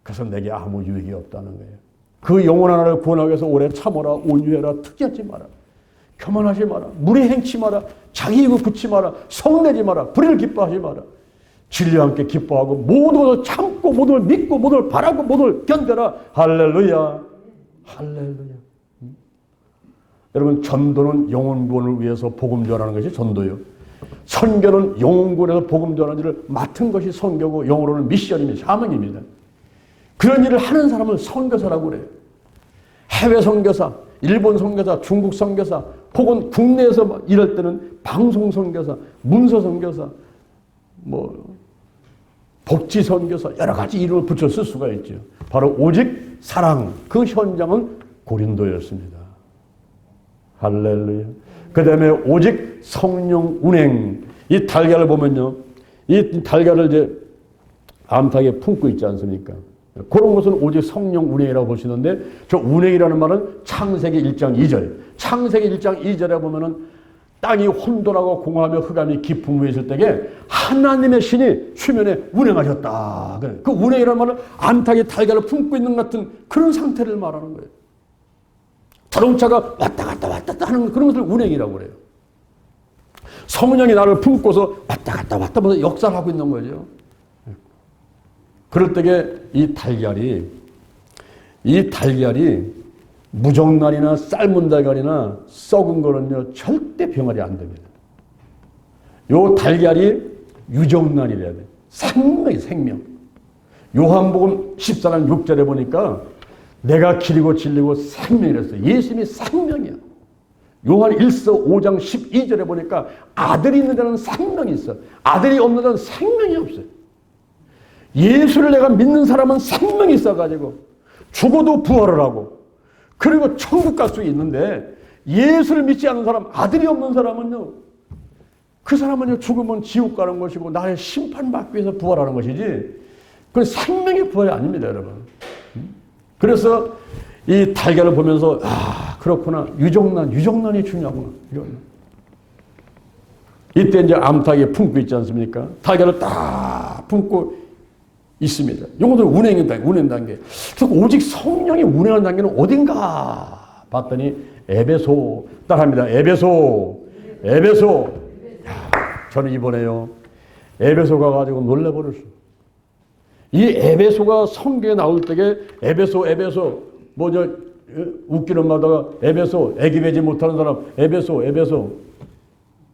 그래서 내게 아무 유익이 없다는 거예요. 그 영혼 하나를 구원하기 위해서 오래 참아라, 온유해라, 특이하지 마라. 교만하지 마라. 무례 행치 마라. 자기 이익을 굳지 마라. 성내지 마라. 불의를 기뻐하지 마라. 진리와 함께 기뻐하고 모든 것을 참고 모든 걸 믿고 모든 걸 바라고 모든 걸 견뎌라. 할렐루야. 할렐루야. 여러분 전도는 영혼 구원을 위해서 복음 전하는 것이 전도요. 선교는 영혼 구원에서 복음 전하는 일을 맡은 것이 선교고 영어로는 미션입니다. 사명입니다. 그런 일을 하는 사람은 선교사라고 그래요. 해외 선교사, 일본 선교사, 중국 선교사, 혹은 국내에서 이럴 때는 방송 선교사, 문서 선교사, 복지 선교사 여러 가지 이름을 붙여 쓸 수가 있죠. 바로 오직 사랑 그 현장은 고린도였습니다. 할렐루야. 그 다음에 오직 성령 운행. 이 달걀을 보면요, 이 달걀을 이제 암탉에 품고 있지 않습니까? 그런 것은 오직 성령 운행이라고 보시는데 저 운행이라는 말은 창세기 1장 2절. 창세기 1장 2절에 보면은 땅이 혼돈하고 공허하며 흑암이 깊은 위에 있을 때에 하나님의 신이 수면에 운행하셨다. 그 운행이라는 말은 암탉이 달걀을 품고 있는 같은 그런 상태를 말하는 거예요. 자동차가 왔다 갔다 하는 그런 것을 운행이라고 그래요. 성령이 나를 품고서 왔다 갔다 하면서 역사를 하고 있는 거죠. 그럴 때에 이 달걀이 무정란이나 삶은 달걀이나 썩은 거는요 절대 병활이 안 됩니다. 요 달걀이 유정란이래야 돼. 생명이 생명. 요한복음 14장 6절에 보니까 내가 길이고 진리고 생명이랬어요. 예수님이 생명이야. 요한 1서 5장 12절에 보니까 아들이 있는 데는 생명이 있어. 아들이 없는 데는 생명이 없어요. 예수를 내가 믿는 사람은 생명이 있어가지고 죽어도 부활을 하고 그리고 천국 갈 수 있는데 예수를 믿지 않는 사람, 아들이 없는 사람은요, 그 사람은요 죽으면 지옥 가는 것이고 나의 심판받기 위해서 부활하는 것이지 그건 생명의 부활이 아닙니다, 여러분. 그래서 이 달걀을 보면서 그렇구나, 유정란이 중요하구나. 이때 이제 암탉이 품고 있지 않습니까? 달걀을 딱 품고 있습니다. 이것도 운행 단계. 그래서 오직 성령이 운행하는 단계는 어딘가 봤더니 에베소 따라합니다. 에베소. 저는 이번에요 에베소 가가지고 놀래버렸어요. 이 에베소가 성경에 나올 때에 에베소 웃기는 말다가 에베소 애기 배지 못하는 사람 에베소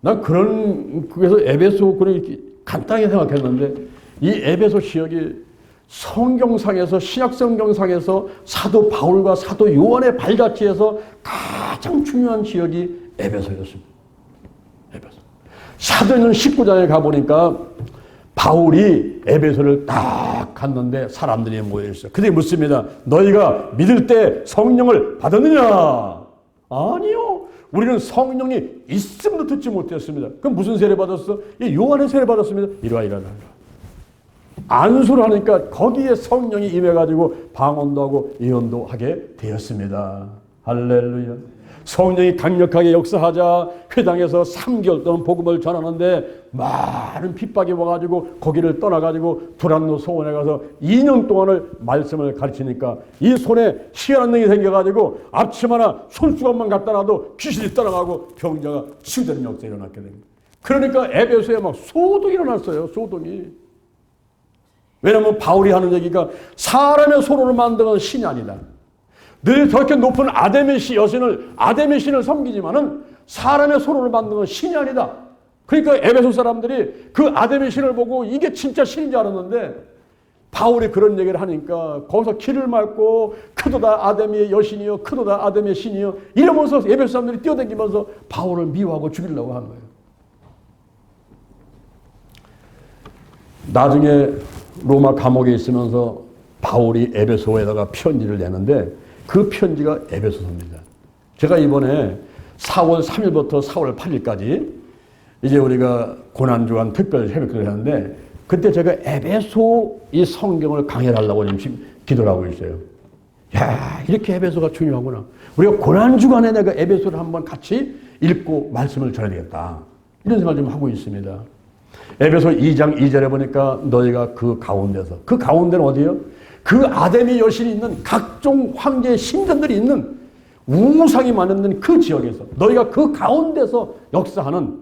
난 그래서 에베소 그렇게 간단하게 생각했는데 이 에베소 지역이 성경상에서 신약 성경상에서 사도 바울과 사도 요한의 발자취에서 가장 중요한 지역이 에베소였습니다. 에베소. 사도행전 19장에 가보니까 바울이 에베소를 딱 갔는데 사람들이 모여있어요. 그들이 묻습니다. 너희가 믿을 때 성령을 받았느냐? 아니요. 우리는 성령이 있음도 듣지 못했습니다. 그럼 무슨 세례 받았어? 요한의 세례 받았습니다. 이리와. 안수를 하니까 거기에 성령이 임해가지고 방언도 하고 예언도 하게 되었습니다. 할렐루야. 성령이 강력하게 역사하자 회당에서 3개월 동안 복음을 전하는데 많은 핍박이 와가지고 거기를 떠나가지고 두란노 소원에 가서 2년 동안을 말씀을 가르치니까 이 손에 희한한 능이 생겨가지고 앞치마나 손수건만 갖다 놔도 귀신이 떠나가고 병자가 치유되는 역사가 일어났게 됩니다. 그러니까 에베소에 막 소동이 일어났어요. 소동이. 왜냐하면 바울이 하는 얘기가 사람의 손으로 만드는 신이 아니다. 늘 저렇게 높은 아담의 신을 섬기지만은 사람의 손으로 만드는 신이 아니다. 그러니까 에베소 사람들이 그 아담의 신을 보고 이게 진짜 신인 줄 알았는데 바울이 그런 얘기를 하니까 거기서 길을 막고 크도다 아담의 여신이요 크도다 아담의 신이요 이러면서 에베소 사람들이 뛰어다니면서 바울을 미워하고 죽이려고 한 거예요. 나중에 로마 감옥에 있으면서 바울이 에베소에다가 편지를 내는데 그 편지가 에베소서입니다. 제가 이번에 4월 3일부터 4월 8일까지 이제 우리가 고난주간 특별 새벽기도를 하는데 그때 제가 에베소 이 성경을 강해를 하려고 지금 기도를 하고 있어요. 야, 이렇게 에베소가 중요하구나. 우리가 고난주간에 내가 에베소를 한번 같이 읽고 말씀을 전해야 되겠다. 이런 생각을 좀 하고 있습니다. 에베소 2장 2절에 보니까 너희가 그 가운데는 어디예요? 그 아담의 여신이 있는 각종 황제의 신전들이 있는 우상이 많은 그 지역에서 너희가 그 가운데서 역사하는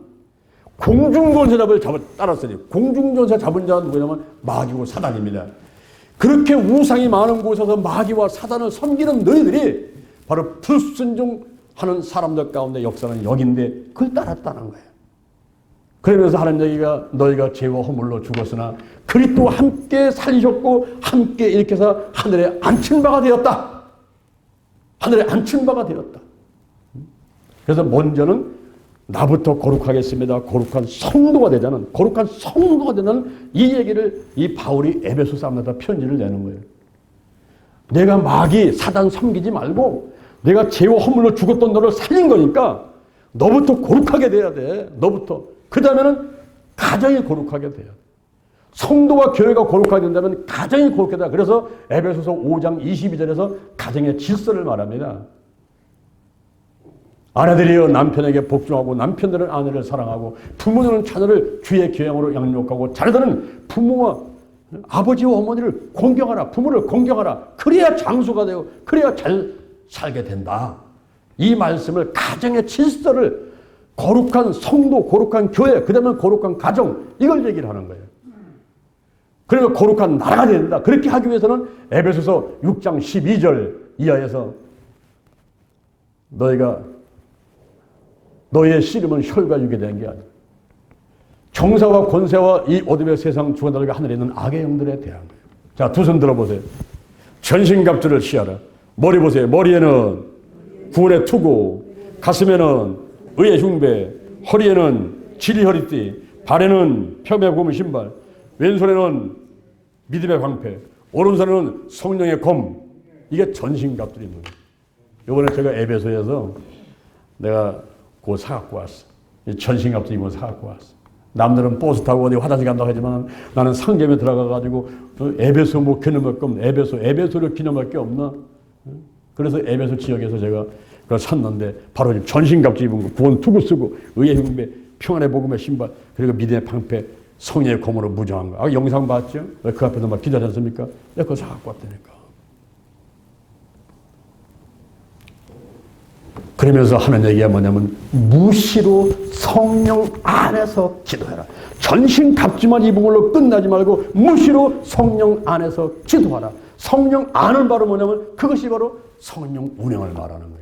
공중전세잡을 따랐으니 공중전세 잡은 자는 누구냐면 마귀고 사단입니다. 그렇게 우상이 많은 곳에서 마귀와 사단을 섬기는 너희들이 바로 불순종하는 사람들 가운데 역사는 여기인데 그걸 따랐다는 거예요. 그러면서 하는 얘기가 너희가 죄와 허물로 죽었으나 그리스도와 함께 살리셨고 함께 이렇게 해서 하늘에 앉힌 바가 되었다. 하늘에 앉힌 바가 되었다. 그래서 먼저는 나부터 거룩하겠습니다. 거룩한 성도가 되자는 이 얘기를 이 바울이 에베소 사람들한테 편지를 내는 거예요. 내가 마귀 사단 섬기지 말고 내가 죄와 허물로 죽었던 너를 살린 거니까 너부터 거룩하게 돼야 돼. 너부터. 그 다음에는 가정이 거룩하게 돼요. 성도와 교회가 거룩하게 된다면 가정이 거룩하게 된다. 그래서 에베소서 5장 22절에서 가정의 질서를 말합니다. 아내들이여 남편에게 복종하고 남편들은 아내를 사랑하고 부모들은 자녀를 주의 교양으로 양육하고 자녀들은 부모와 아버지와 어머니를 공경하라. 부모를 공경하라. 그래야 장수가 되고 그래야 잘 살게 된다. 이 말씀을 가정의 질서를 거룩한 성도, 거룩한 교회, 그 다음에 거룩한 가정, 이걸 얘기를 하는 거예요. 그리고 거룩한 나라가 된다. 그렇게 하기 위해서는 에베소서 6장 12절 이하에서 너희의 씨름은 혈과 육에 대한 게 아니야. 정사와 권세와 이 어둠의 세상 주관자들과 하늘에 있는 악의 영들에 대한 거예요. 자, 두 손 들어보세요. 전신갑주를 취하라. 머리 보세요. 머리에는 구원의 투구, 가슴에는 의의 흉배, 허리에는 진리 허리띠, 발에는 펴매 고무 신발, 왼손에는 믿음의 방패, 오른손에는 성령의 검. 이게 전신갑주입니다. 이번에 제가 에베소에서 내가 그거 사갖고 왔어. 전신갑주 입은 사갖고 왔어. 남들은 버스 타고 어디 화장실 간다고 하지만 나는 상점에 들어가가지고 에베소 뭐 기념할 게 없나? 에베소를 기념할 게 없나? 그래서 에베소 지역에서 제가 그걸 샀는데 바로 지금 전신갑주 입은 거, 구원 투구 쓰고 의의 흉배, 평안의 복음의 신발, 그리고 믿음의 방패, 성령의 검으로 무장한 거. 영상 봤죠? 그 앞에서 막 기다렸지 않습니까? 내가 그거 사갖고 왔다니까. 그러면서 하는 얘기가 뭐냐면 무시로 성령 안에서 기도해라. 전신 갑주만 입은 걸로 끝나지 말고 무시로 성령 안에서 기도하라. 성령 안은 바로 뭐냐면 그것이 바로 성령 운행을 말하는 거예요.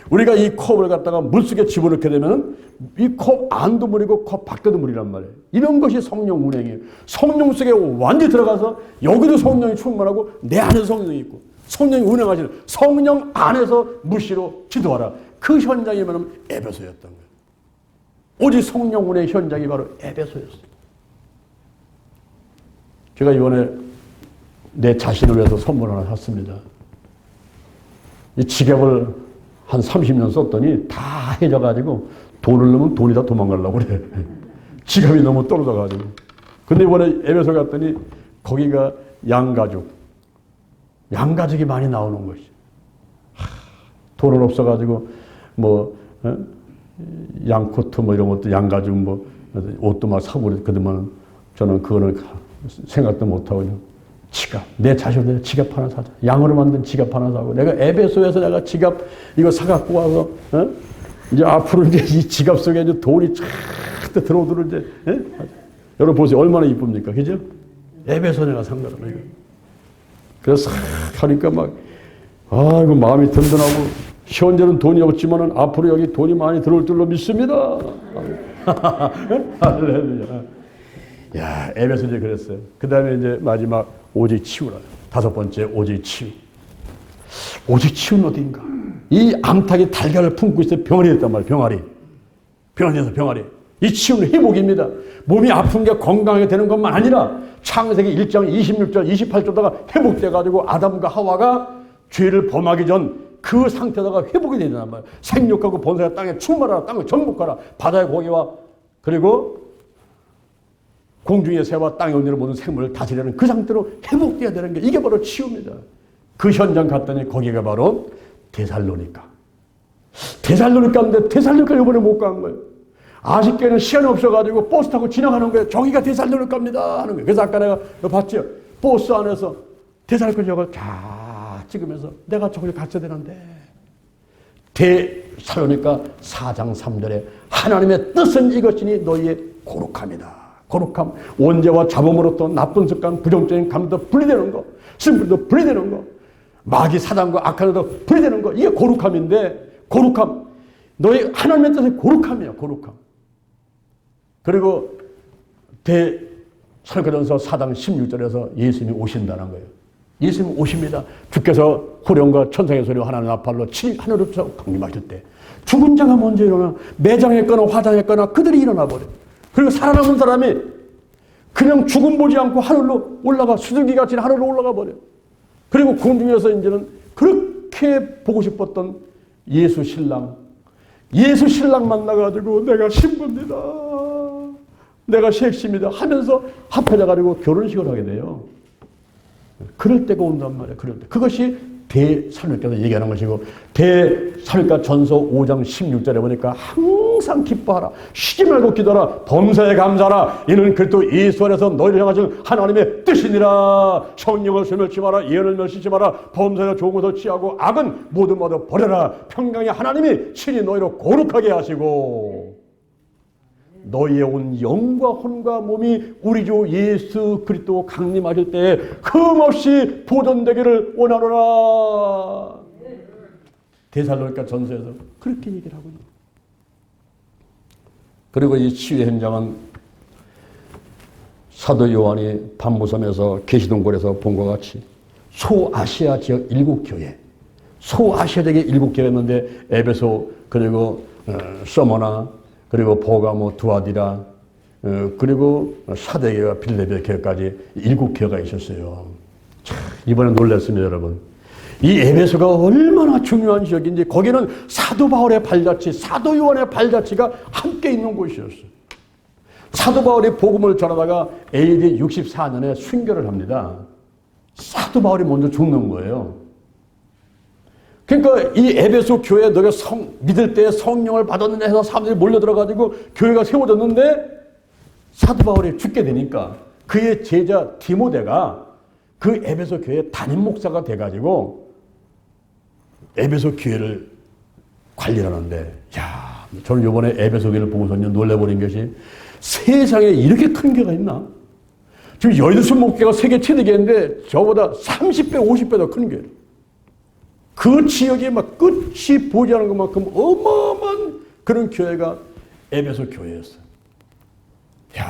우리가 이 컵을 갖다가 물속에 집어넣게 되면 이 컵 안도 물이고 컵 밖에도 물이란 말이에요. 이런 것이 성령 운행이에요. 성령 속에 완전히 들어가서 여기도 성령이 충만하고 내 안에도 성령이 있고 성령이 운행하시는 성령 안에서 무시로 기도하라. 그 현장이 뭐냐면 에베소였던 거예요. 오직 성령 운행의 현장이 바로 에베소였어요. 제가 이번에 내 자신을 위해서 선물 하나 샀습니다. 이 지갑을 한 30년 썼더니 다 해져가지고 돈을 넣으면 돈이 다 도망가려고 그래. 지갑이 너무 떨어져가지고. 근데 이번에 에베소 갔더니 거기가 양가죽이 많이 나오는 것이. 돈은 없어가지고 양코트 이런 것도 양가죽 옷도 막 사고 그러더만 저는 그거는 생각도 못하고 지갑, 내 자신을 지갑 하나 사자. 양으로 만든 지갑 하나 사고 내가 에베소에서 내가 지갑 이거 사갖고 와서 이제 앞으로 이제 이 지갑 속에 이제 돈이 쫙 들어오도록 이제 여러분 보세요. 얼마나 이쁩니까? 그죠? 에베소 내가 산 거라고 이거. 그래서 싹 하니까 이거 마음이 든든하고, 현재는 돈이 없지만은 앞으로 여기 돈이 많이 들어올 줄로 믿습니다. 할렐루야. 야, 에베소 이제 그랬어요. 그 다음에 이제 마지막 오직 치유라. 다섯 번째 오직 치유. 오직 치유는 어딘가? 이 암탉이 달걀을 품고 있어요. 병아리 됐단 말이에요. 병아리. 이 치유는 회복입니다. 몸이 아픈 게 건강하게 되는 것만 아니라 창세기 1장 26절 28절다가 회복돼가지고 아담과 하와가 죄를 범하기 전 그 상태다가 회복이 되는 말이에요. 생육하고 번성하여 땅에 충만하라. 땅을 정복하라. 바다의 고기와 그리고 공중의 새와 땅에 온는 모든 생물을 다스리는 그 상태로 회복돼야 되는 게 이게 바로 치유입니다. 그 현장 갔더니 거기가 바로 데살로니가인데 데살로니가 이번에 못 간 거예요. 아쉽게는 시간이 없어가지고 버스 타고 지나가는 거예요. 저기가 데살로니가입니다 하는 거예요. 그래서 아까 내가 봤죠? 버스 안에서 데살로니가 저걸 쫙 찍으면서 내가 저걸 갔어야 되는데, 데살로니가 4장 3절에 하나님의 뜻은 이것이니 너희의 거룩함이다. 거룩함, 원죄와 잡음으로부터 나쁜 습관, 부정적인 감도 분리되는 거, 심부도 분리되는 거, 마귀 사단과 악한에도 분리되는 거, 이게 거룩함인데, 거룩함, 너희 하나님의 뜻은 거룩함이야. 거룩함. 그리고 데살로니가전서 4장 16절에서 예수님이 오신다는 거예요. 예수님 오십니다. 주께서 호령과 천상의 소리와 하나님 나팔로 하늘로부터 강림하실 때 죽은 자가 먼저 일어나 매장했거나 화장했거나 그들이 일어나 버려. 그리고 살아남은 사람이 그냥 죽음 보지 않고 하늘로 올라가, 수증기같이 하늘로 올라가 버려. 그리고 공중에서 이제는 그렇게 보고 싶었던 예수 신랑 만나가지고 내가 신부입니다, 내가 섹시입니다 하면서 합해져가지고 결혼식을 하게 돼요. 그럴 때가 온단 말이에요. 그럴 때. 그것이 데살로니가에서 얘기하는 것이고, 데살로니가 전서 5장 16절에 보니까 항상 기뻐하라. 쉬지 말고 기도하라. 범사에 감사하라. 이는 그리스도 예수 안에서 너희를 향하신 하나님의 뜻이니라. 성령을 멸치 마라. 예언을 멸시지 마라. 범사에 좋은 것을 취하고 악은 모두 버려라. 평강의 하나님이 친히 너희를 거룩하게 하시고 너희의 온 영과 혼과 몸이 우리 주 예수 그리스도 강림하실 때에 흠없이 보존되기를 원하노라. 데살로니가 전서에서 그렇게 얘기를 하거든요. 그리고 이 치유의 현장은 사도 요한이 반모섬에서 계시동굴에서 본 것 같이 소아시아 지역 7교회, 소아시아 지역에 7교회였는데 에베소 그리고 서머나 그리고 보가모, 두아디라, 그리고 사대교회와 빌레베 교회까지 7교회가 있었어요. 참, 이번에 놀랐습니다, 여러분. 이 에베소가 얼마나 중요한 지역인지 거기는 사도 바울의 발자취, 사도 요한의 발자취가 함께 있는 곳이었어요. 사도 바울이 복음을 전하다가 AD 64년에 순교를 합니다. 사도 바울이 먼저 죽는 거예요. 그러니까 이 에베소 교회에 너가 믿을 때 성령을 받았느냐 해서 사람들이 몰려들어가지고 교회가 세워졌는데 사도 바울이 죽게 되니까 그의 제자 디모데가 그 에베소 교회 담임 목사가 돼가지고 에베소 교회를 관리를 하는데, 야, 저는 이번에 에베소 교회를 보고서는 놀래버린 것이 세상에 이렇게 큰 교회가 있나? 지금 12목교가 세계 최대 교회인데 저보다 30배, 50배 더 큰 교회예요. 그 지역에 막 끝이 보지 않은 것만큼 어마어마한 그런 교회가 에베소 교회였어요. 야,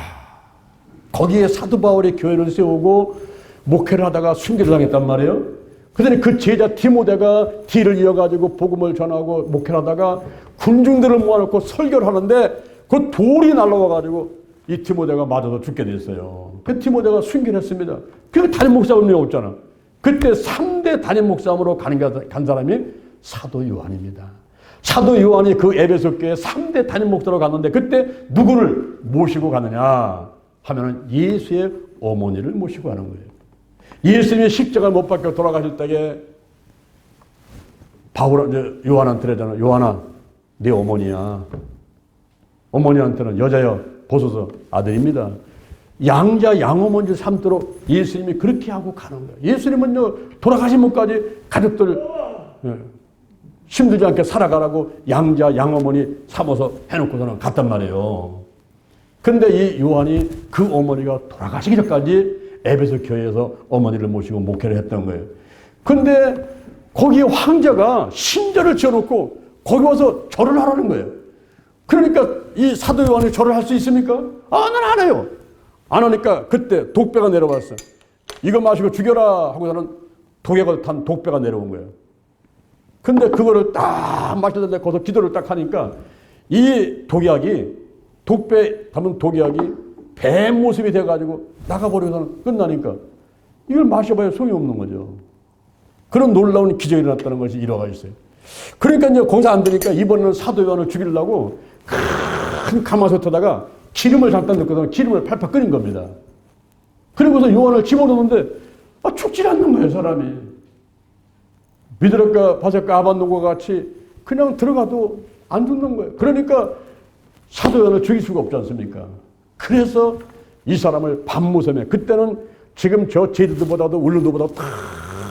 거기에 사도 바울이 교회를 세우고 목회를 하다가 순교를 당했단 말이에요. 그랬더니 그 제자 디모데가 뒤를 이어가지고 복음을 전하고 목회를 하다가 군중들을 모아놓고 설교를 하는데 그 돌이 날라와가지고 이 디모데가 맞아서 죽게 됐어요. 그 디모데가 순교를 했습니다. 그 담임 목사님이 없잖아. 그때 3대 담임 목사함으로 간 사람이 사도 요한입니다. 사도 요한이 그 에베소 교회 3대 담임 목사로 갔는데 그때 누구를 모시고 가느냐 하면은 예수의 어머니를 모시고 가는 거예요. 예수님이 십자가를 못 박혀 돌아가실 때에 요한한테 그러잖아. 요한아, 네 어머니야. 어머니한테는 여자여 보소서 아들입니다. 양자 양어머니를 삼도록 예수님이 그렇게 하고 가는 거예요. 예수님은요 돌아가신 분까지 가족들 힘들지 않게 살아가라고 양자 양어머니 삼아서 해놓고서는 갔단 말이에요. 그런데 이 요한이 그 어머니가 돌아가시기 전까지 에베소 교회에서 어머니를 모시고 목회를 했던 거예요. 근데 거기에 황제가 신전을 지어놓고 거기 와서 절을 하라는 거예요. 그러니까 이 사도 요한이 절을 할 수 있습니까? 아, 난 안 해요. 안 하니까 그때 독배가 내려왔어. 이거 마시고 죽여라 하고서는 독약을 탄 독배가 내려온 거예요. 근데 그거를 딱 마시는데 거기서 기도를 딱 하니까 이 독약이 독배 담은 독약이 배 모습이 돼가지고 나가버리고서는 끝나니까 이걸 마셔봐야 소용이 없는 거죠. 그런 놀라운 기적이 일어났다는 것이 일화가 있어요. 그러니까 이제 거기서 안 되니까 이번에는 사도 요한을 죽이려고 큰 가마솥에다가 기름을 잠깐 넣고서 기름을 팔팔 끓인 겁니다. 그리고서 요한을 집어넣는데 죽질 않는 거예요, 사람이. 미드락과 바색과 아반노과 같이 그냥 들어가도 안 죽는 거예요. 그러니까 사도 요한을 죽일 수가 없지 않습니까? 그래서 이 사람을 반모섬에, 그때는 지금 저 제주도보다도 울릉도보다 다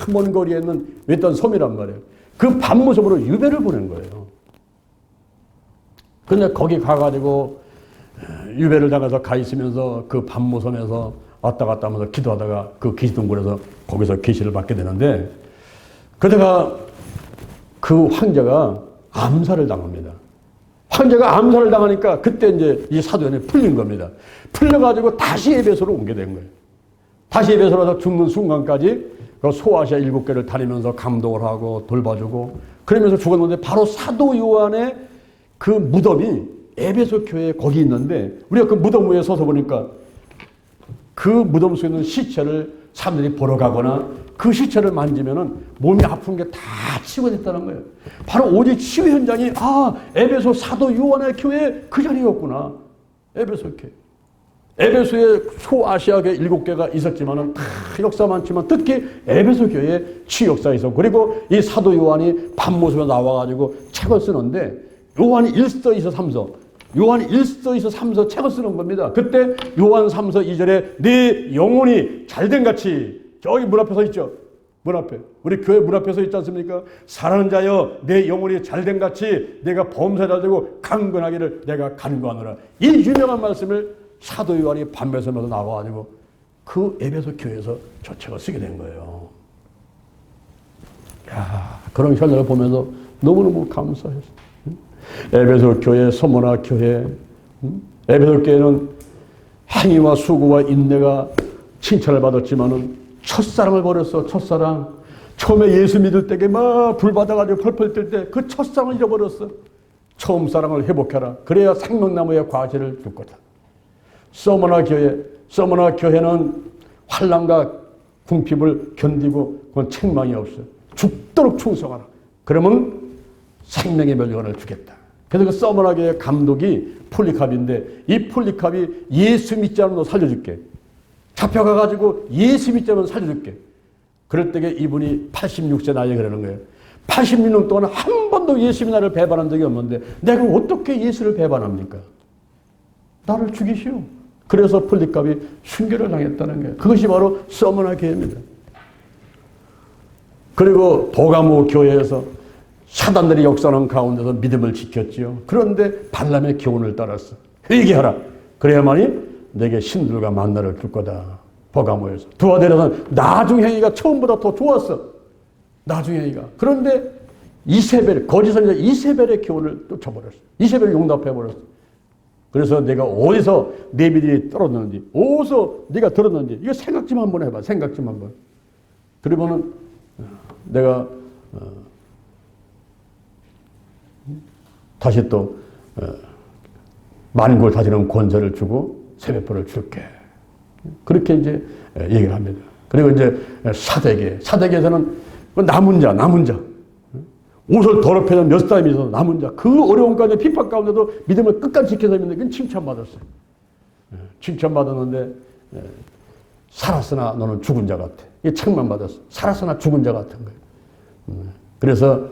먼 거리에 있는 외딴 섬이란 말이에요. 그 반모섬으로 유배를 보낸 거예요. 근데 거기 가가지고 유배를 당해서 가 있으면서 그 반모섬에서 왔다 갔다 하면서 기도하다가 그 계시동굴에서 거기서 계시를 받게 되는데 그러다가 그 황제가 암살을 당합니다. 황제가 암살을 당하니까 그때 이제 이 사도연이 풀린 겁니다. 풀려가지고 다시 에베소로 옮게 된 거예요. 다시 에베소로 와서 죽는 순간까지 그 소아시아 7개를 다니면서 감독을 하고 돌봐주고 그러면서 죽었는데 바로 사도 요한의 그 무덤이 에베소 교회에 거기 있는데 우리가 그 무덤 위에 서서 보니까 그 무덤 속에 있는 시체를 사람들이 보러 가거나 그 시체를 만지면은 몸이 아픈 게 다 치유됐다는 거예요. 바로 오직 치유 현장이 에베소 사도 요한의 교회 그 자리였구나. 에베소 교회. 에베소에 소아시아 교회 7개가 있었지만은 다 역사 많지만 특히 에베소 교회에 치유 역사가 있었고 그리고 이 사도 요한이 반모섬에 나와가지고 책을 쓰는데 요한이 1서, 2서, 3서 요한 1서, 2서, 3서 책을 쓰는 겁니다. 그때 요한 3서 2절에 네 영혼이 잘된 같이, 저기 문 앞에 서 있죠. 문 앞에. 우리 교회 문 앞에 서 있지 않습니까? 사랑하는 자여 내 영혼이 잘된 같이 내가 범사 잘되고 강건하기를 내가 간구하노라. 이 유명한 말씀을 사도 요한이 밤에서마다 나와가지고 그 에베소 교회에서 저 책을 쓰게 된 거예요. 야, 그런 현장을 보면서 너무너무 감사했어요. 에베소 교회, 소모나 교회, 에베소 교회는 행위와 수고와 인내가 칭찬을 받았지만은 첫사랑을 버렸어. 첫사랑. 처음에 예수 믿을 때에 막 불받아가지고 펄펄 뜰 때 그 첫사랑을 잃어버렸어. 처음 사랑을 회복해라. 그래야 생명나무의 과실을 줄 거다. 서머나 교회는 환난과 궁핍을 견디고 그건 책망이 없어. 죽도록 충성하라. 그러면 생명의 멸류관을 주겠다. 그래서 그 서머나 교회 감독이 폴리캅인데 이 폴리캅이 예수 믿지 않으면 너 살려줄게. 잡혀가가지고 예수 믿지 않으면 살려줄게. 그럴 때에 이분이 86세 나이에 그러는 거예요. 86년 동안 한 번도 예수님이 나를 배반한 적이 없는데 내가 어떻게 예수를 배반합니까? 나를 죽이시오. 그래서 폴리캅이 순교를 당했다는 거예요. 그것이 바로 서머나 교회입니다. 그리고 도가모 교회에서 사단들이 역사하는 가운데서 믿음을 지켰지요. 그런데 발람의 교훈을 따랐어. 회개하라. 그래야만이 내게 신들과 만나를 줄 거다. 도가모에서. 두아델에서는 나중행위가 처음보다 더 좋았어. 나중행위가. 그런데 이세벨, 거짓 선지자 이세벨의 교훈을 쫓아버렸어. 이세벨을 용납해버렸어. 그래서 내가 어디서 내 믿음이 떨어졌는지, 어디서 네가 들었는지, 이거 생각 좀 한번 해봐. 생각 좀 한번. 그러면은 내가 다시 또 만국을 다스리는 권세를 주고 세뱃돈을 줄게. 그렇게 이제 얘기를 합니다. 그리고 이제 사대계에서는 남은 자. 옷을 더럽혀서 몇 사람이 있어서 남은 자. 그 어려운 가운데 핍박 가운데도 믿음을 끝까지 지켜서 있는데 그건 칭찬받았어요. 칭찬받았는데 살았으나 너는 죽은 자 같아. 이게 책만 받았어. 살았으나 죽은 자 같은 거예요. 그래서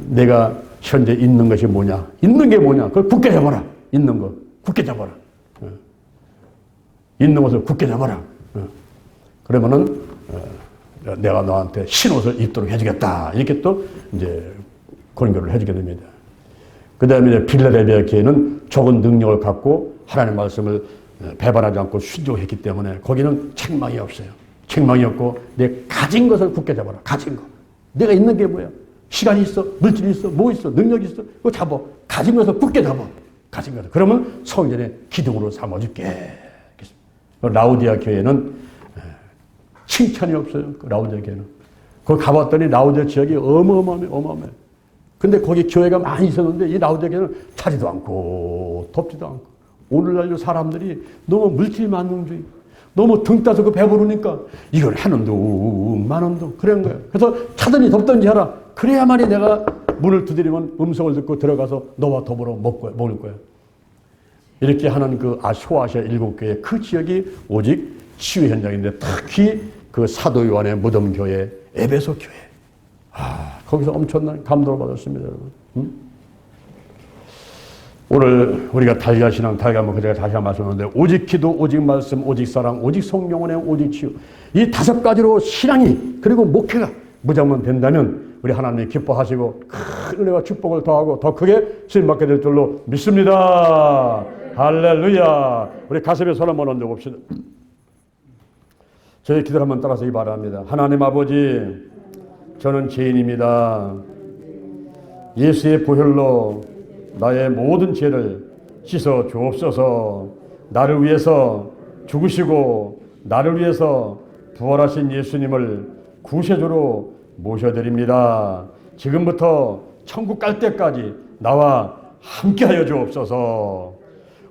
내가 현재 있는 것이 뭐냐? 있는 게 뭐냐? 그걸 굳게 잡아라. 있는 거. 굳게 잡아라. 있는 것을 굳게 잡아라. 그러면은 내가 너한테 신옷을 입도록 해주겠다. 이렇게 또 이제 권고를 해주게 됩니다. 그 다음에 빌라델비아 교회는 적은 능력을 갖고 하나님의 말씀을 배반하지 않고 순종했기 때문에 거기는 책망이 없어요. 책망이 없고 내 가진 것을 굳게 잡아라. 가진 거. 내가 있는 게 뭐야? 시간이 있어, 물질이 있어, 뭐 있어, 능력이 있어. 그거 잡아. 가진 것을 굳게 잡아. 가진 것을. 그러면 성전의 기둥으로 삼아줄게. 라우디아 교회는 칭찬이 없어요. 그 라우디아 교회는. 거기 가봤더니 라우디아 지역이 어마어마해. 근데 거기 교회가 많이 있었는데 이 라우디아 교회는 차지도 않고 덥지도 않고. 오늘날 사람들이 너무 물질 만능주의, 너무 등 따서 배부르니까 이걸 하는 둥 마는 둥 그런 거예요. 그래서 차든지 덥든지 하라. 그래야만이 내가 문을 두드리면 음성을 듣고 들어가서 너와 더불어 먹을 거야. 이렇게 하는 그 소아시아 7교회 그 지역이 오직 치유 현장인데 특히 그 사도 요한의 무덤 교회 에베소 교회. 거기서 엄청난 감동을 받았습니다, 여러분. 오늘 우리가 달걀 신앙, 달걀 제가 다시 한번 말씀하는데 오직 기도, 오직 말씀, 오직 사랑, 오직 성령 운행, 오직 치유. 이 5가지로 신앙이 그리고 목회가 무장만 된다면 우리 하나님이 기뻐하시고 큰 은혜와 축복을 더하고 더 크게 쓰임받게 될 줄로 믿습니다. 할렐루야. 우리 가슴에 손 한번 얹어 봅시다. 저희 기도를 한번 따라서 바랍니다. 하나님 아버지, 저는 죄인입니다. 예수의 보혈로 나의 모든 죄를 씻어 주옵소서. 나를 위해서 죽으시고 나를 위해서 부활하신 예수님을 구세주로 모셔드립니다. 지금부터 천국 갈 때까지 나와 함께하여 주옵소서.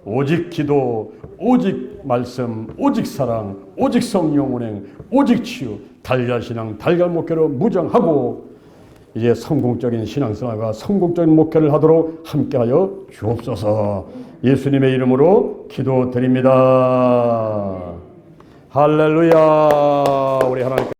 오직 기도, 오직 말씀, 오직 사랑, 오직 성령 운행, 오직 치유, 달걀 신앙, 달걀 목회로 무장하고 이제 성공적인 신앙생활과 성공적인 목회를 하도록 함께하여 주옵소서. 예수님의 이름으로 기도드립니다. 할렐루야. 우리 하나님께